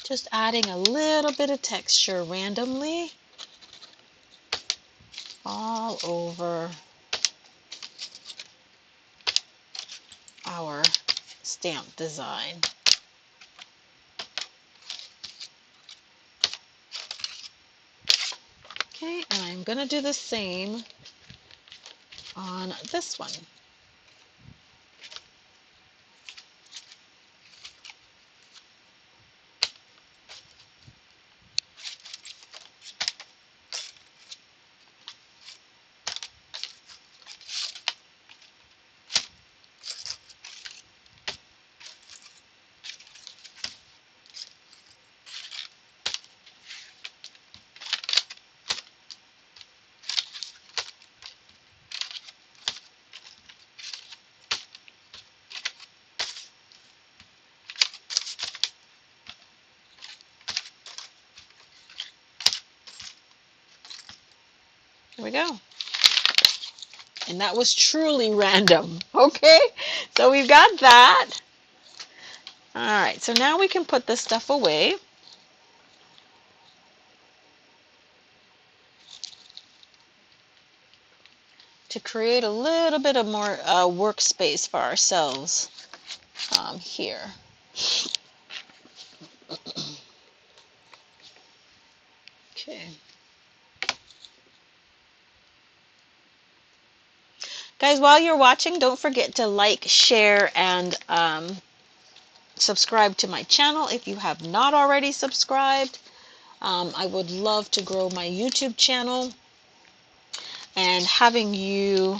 A: Just adding a little bit of texture randomly all over our stamp design. Okay, and I'm going to do the same on this one. There we go. And that was truly random. Okay, so we've got that. All right, so now we can put this stuff away. To create a little bit of more workspace for ourselves here. Okay. Guys, while you're watching, don't forget to like, share, and subscribe to my channel if you have not already subscribed. I would love to grow my YouTube channel, and having you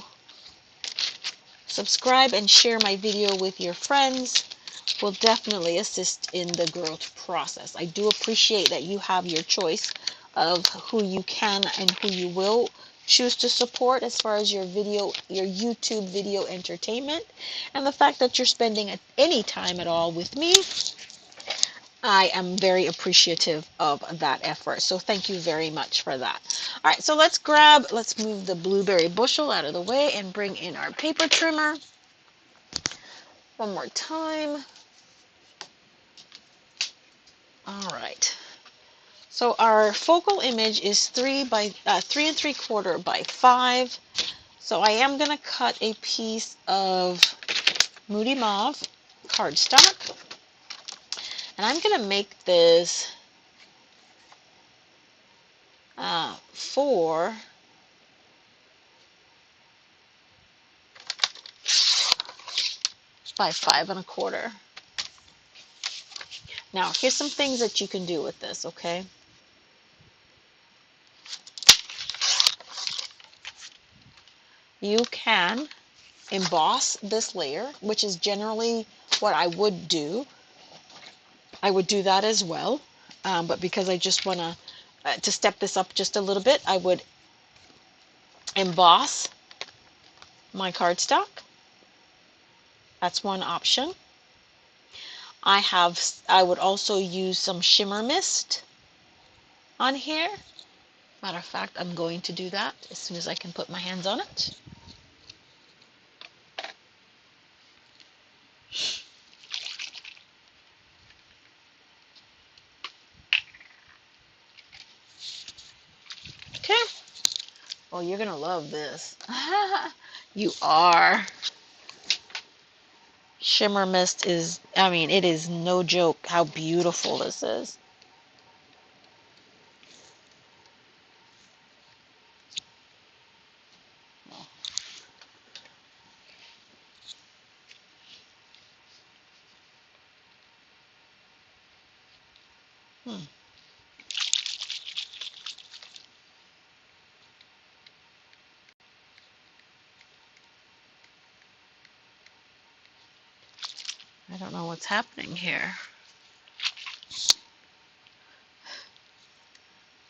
A: subscribe and share my video with your friends will definitely assist in the growth process. I do appreciate that you have your choice of who you can and who you will choose to support as far as your YouTube video entertainment, and the fact that you're spending any time at all with me. I am very appreciative of that effort. So thank you very much for that. All right, so let's move the blueberry bushel out of the way and bring in our paper trimmer one more time. All right. So our focal image is 3 3¾ by 5. So I am going to cut a piece of Moody Mauve cardstock, and I'm going to make this 4 by 5¼ Now, here's some things that you can do with this, okay? You can emboss this layer, which is generally what I would do. I would do that as well, but because I just want to step this up just a little bit, I would emboss my cardstock. That's one option. I would also use some shimmer mist on here. Matter of fact, I'm going to do that as soon as I can put my hands on it. Okay. Oh, you're going to love this. You are. Shimmer mist is, I mean, it is no joke how beautiful this is. I don't know what's happening here.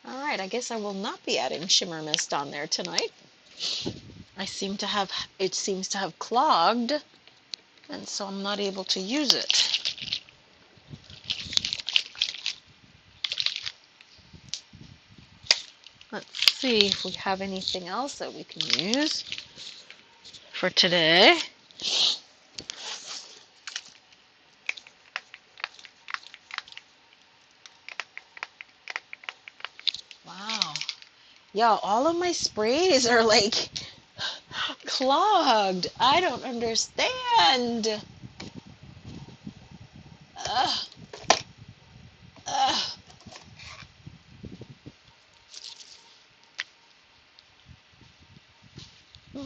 A: All right, I guess I will not be adding shimmer mist on there tonight. It seems to have clogged, and so I'm not able to use it. Let's see if we have anything else that we can use for today. Yeah, all of my sprays are like clogged. I don't understand. Ugh, ugh. Hmm.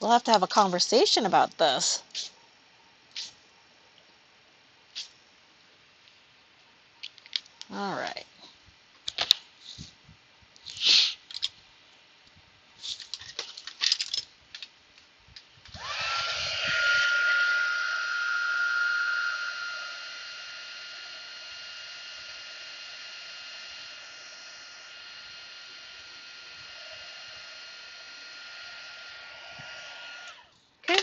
A: We'll have to have a conversation about this. All right. Okay.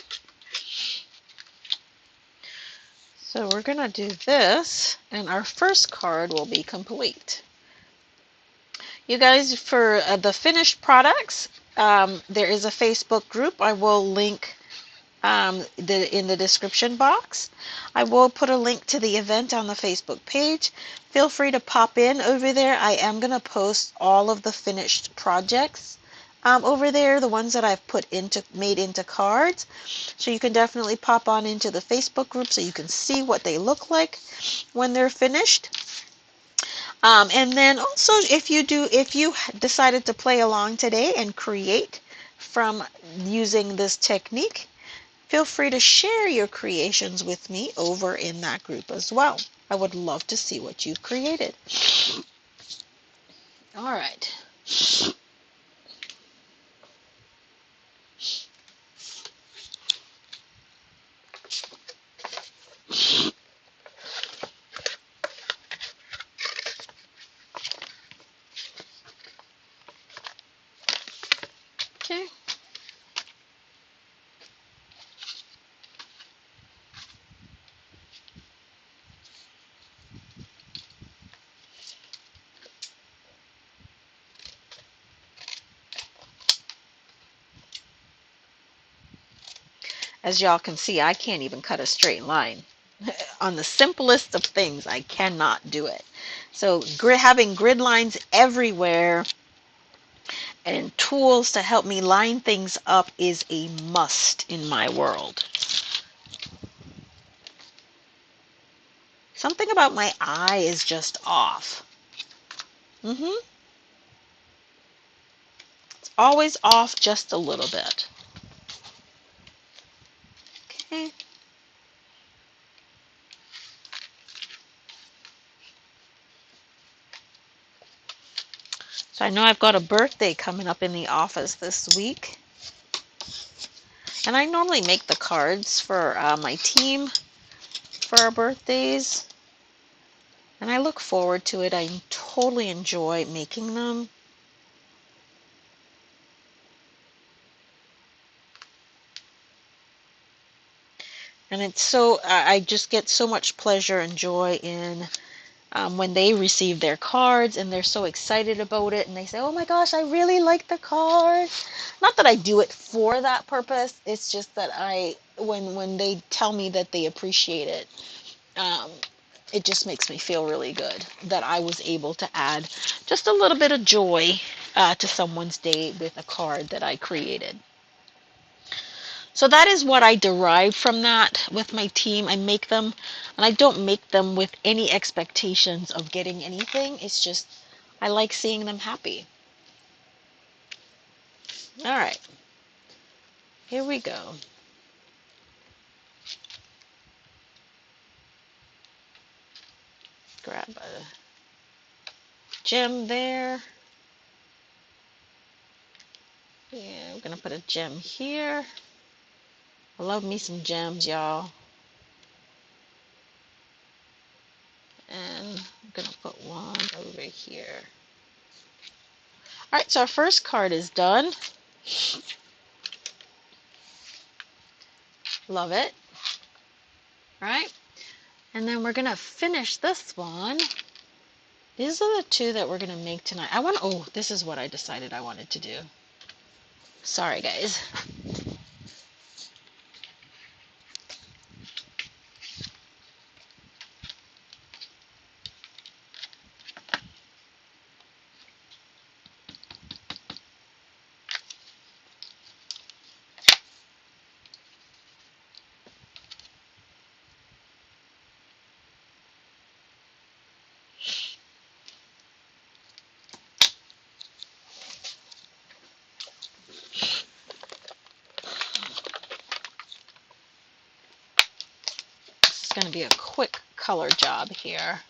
A: So we're going to do this, and our first card will be complete. You guys, for the finished products, there is a Facebook group. I will link in the description box. I will put a link to the event on the Facebook page. Feel free to pop in over there. I am going to post all of the finished projects over there, the ones that I've made into cards. So you can definitely pop on into the Facebook group so you can see what they look like when they're finished. And then also, if you decided to play along today and create from using this technique, feel free to share your creations with me over in that group as well. I would love to see what you've created. All right. Okay. As y'all can see, I can't even cut a straight line. On the simplest of things, I cannot do it. So having grid lines everywhere and tools to help me line things up is a must in my world. Something about my eye is just off. It's always off just a little bit. Okay. So I know I've got a birthday coming up in the office this week. And I normally make the cards for my team for our birthdays. And I look forward to it. I totally enjoy making them. And it's so, I just get so much pleasure and joy in when they receive their cards and they're so excited about it and they say, oh my gosh, I really like the card. Not that I do it for that purpose. It's just that when they tell me that they appreciate it, it just makes me feel really good that I was able to add just a little bit of joy to someone's day with a card that I created. So that is what I derive from that with my team. I make them, and I don't make them with any expectations of getting anything. It's just, I like seeing them happy. All right, here we go. Grab a gem there. Yeah, we're going to put a gem here. I love me some gems, y'all. And I'm going to put one over here. All right, so our first card is done. Love it. All right, and then we're going to finish this one. These are the two that we're going to make tonight. Oh, this is what I decided I wanted to do. Sorry, guys. just going to be a quick color job here.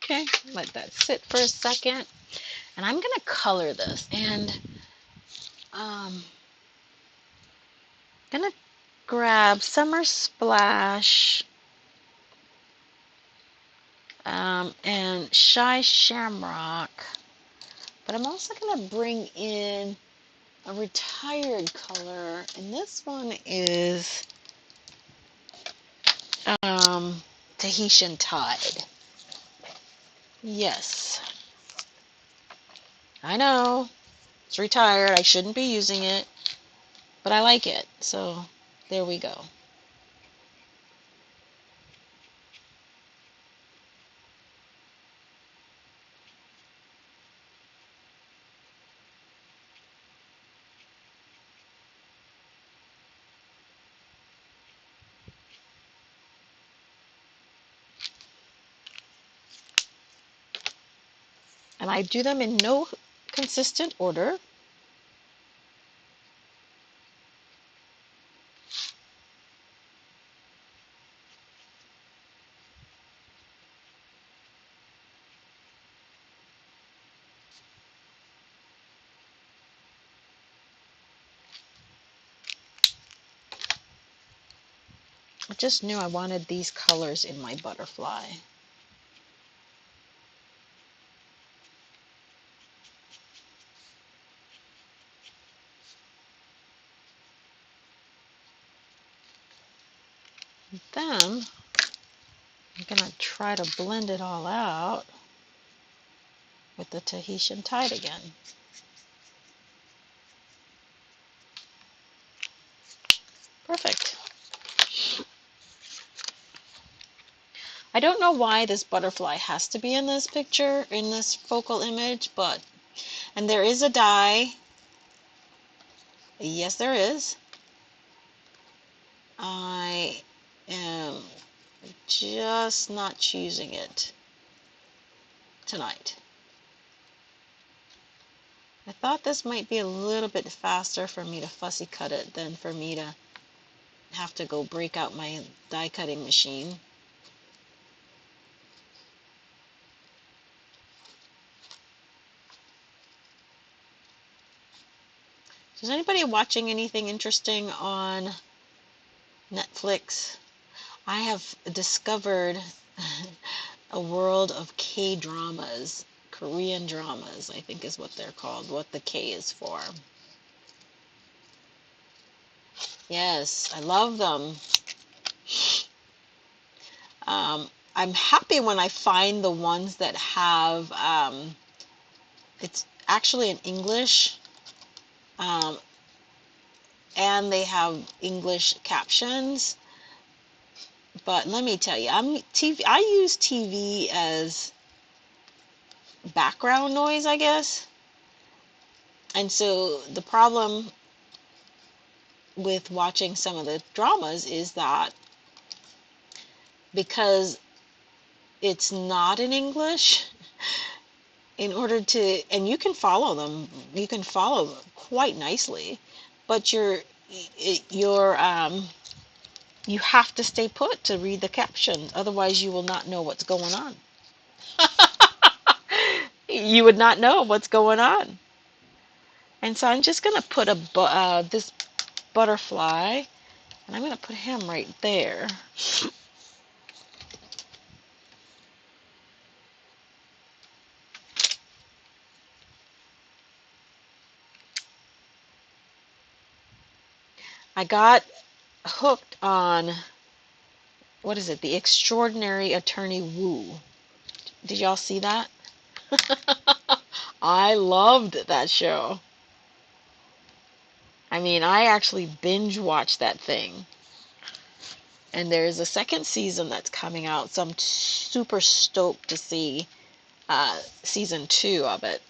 A: Okay, let that sit for a second. And I'm going to color this. And I'm going to grab Summer Splash and Shy Shamrock. But I'm also going to bring in a retired color. And this one is Tahitian Tide. Yes. I know. It's retired. I shouldn't be using it. But I like it. So there we go. And I do them in no consistent order. I just knew I wanted these colors in my butterfly. Then I'm going to try to blend it all out with the Tahitian Tide again. Perfect. I don't know why this butterfly has to be in this picture, in this focal image, but, and there is a die. Yes, there is. I am just not choosing it tonight. I thought this might be a little bit faster for me to fussy cut it than for me to have to go break out my die cutting machine. Is anybody watching anything interesting on Netflix? I have discovered a world of K-dramas, Korean dramas, I think is what they're called, what the K is for. Yes, I love them. I'm happy when I find the ones that have, it's actually in English, um, and they have English captions. But let me tell you, I use TV as background noise, I guess. And so the problem with watching some of the dramas is that because it's not in English, in order to, and you can follow them, you can follow them quite nicely, but you have to stay put to read the caption, otherwise you will not know what's going on. You would not know what's going on. And so I'm just going to put this butterfly, and I'm going to put him right there. I got hooked on, what is it, The Extraordinary Attorney Woo. Did y'all see that? I loved that show. I mean, I actually binge watched that thing. And there's a second season that's coming out, so I'm super stoked to see season 2 of it.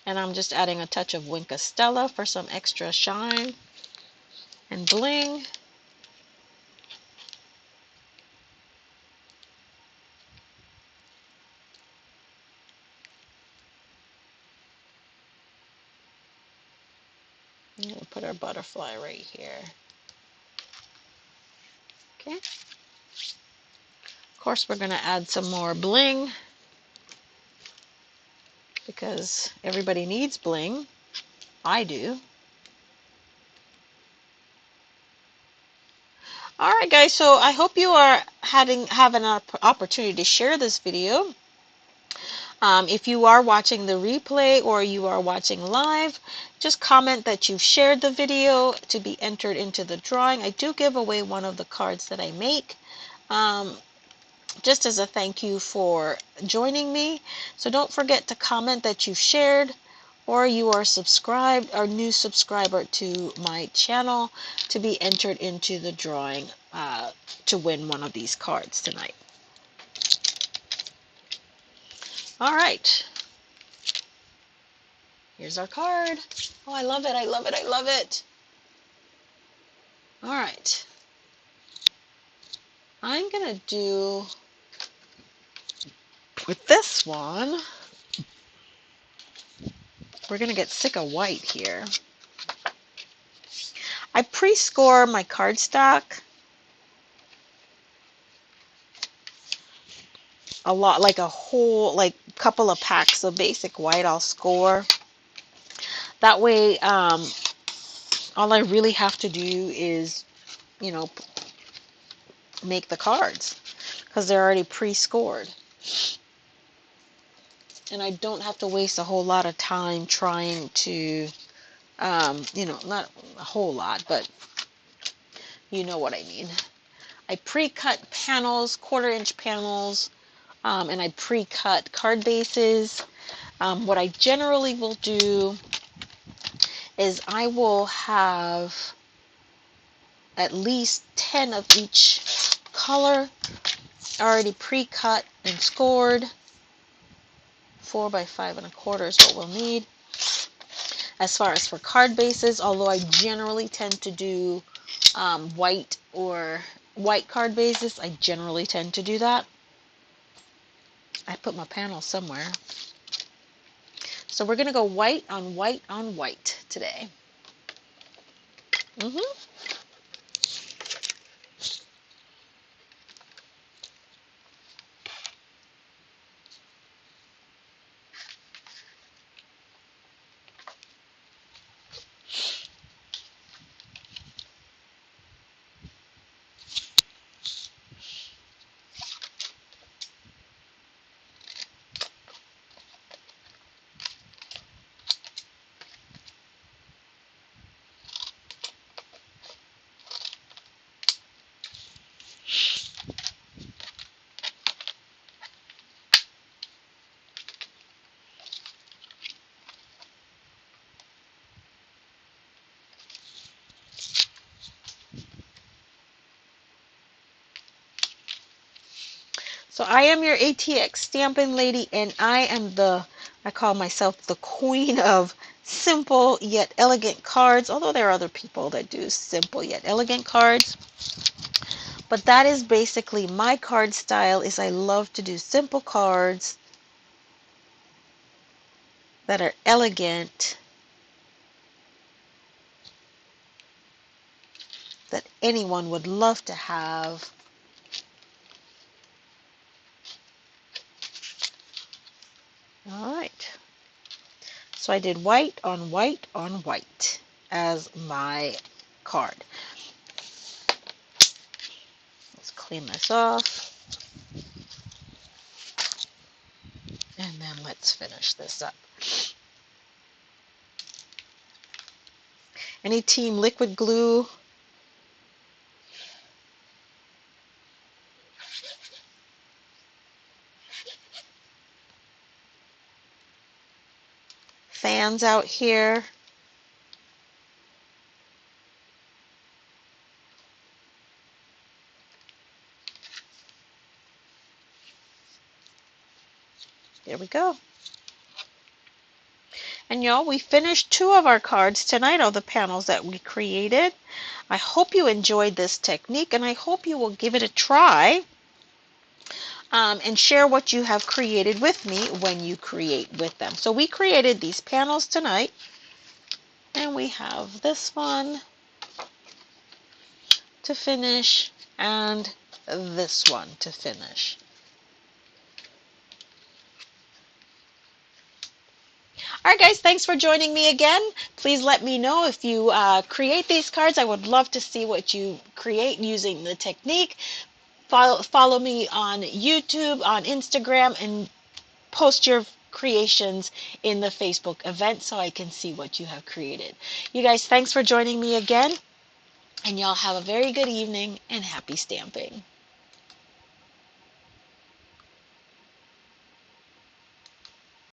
A: And I'm just adding a touch of Winka Stella for some extra shine and bling. I'm going to put our butterfly right here. Okay. Of course, we're going to add some more bling because everybody needs bling. I do. All right, guys, so I hope you are have an opportunity to share this video. If you are watching the replay or you are watching live, just comment that you've shared the video to be entered into the drawing. I do give away one of the cards that I make, just as a thank you for joining me. So don't forget to comment that you've shared or you are subscribed or new subscriber to my channel to be entered into the drawing to win one of these cards tonight. All right. Here's our card. Oh, I love it. I love it. I love it. All right. I'm going to do with this one, we're going to get sick of white here. I pre-score my cardstock a lot, like a whole, like couple of packs of basic white I'll score. That way, all I really have to do is, you know, make the cards because they're already pre-scored. And I don't have to waste a whole lot of time trying to, you know, not a whole lot, but you know what I mean. I pre-cut panels, 1/4-inch panels, and I pre-cut card bases. What I generally will do is I will have at least 10 of each color already pre-cut and scored. 4 by 5 1/4 is what we'll need. As far as for card bases, although I generally tend to do white or white card bases, I generally tend to do that. I put my panel somewhere. So we're going to go white on white on white today. So I am your ATX Stampin' Lady, and I call myself the queen of simple yet elegant cards, although there are other people that do simple yet elegant cards. But that is basically my card style, is I love to do simple cards that are elegant, that anyone would love to have. All right. So I did white on white on white as my card. Let's clean this off. And then let's finish this up. Any team liquid glue? Fans out here? There we go. And y'all, we finished 2 of our cards tonight, of the panels that we created. I hope you enjoyed this technique, and I hope you will give it a try and share what you have created with me when you create with them. So we created these panels tonight, and we have this one to finish and this one to finish. All right, guys, thanks for joining me again. Please let me know if you create these cards. I would love to see what you create using the technique. Follow me on YouTube, on Instagram, and post your creations in the Facebook event so I can see what you have created. You guys, thanks for joining me again, and y'all have a very good evening and happy stamping.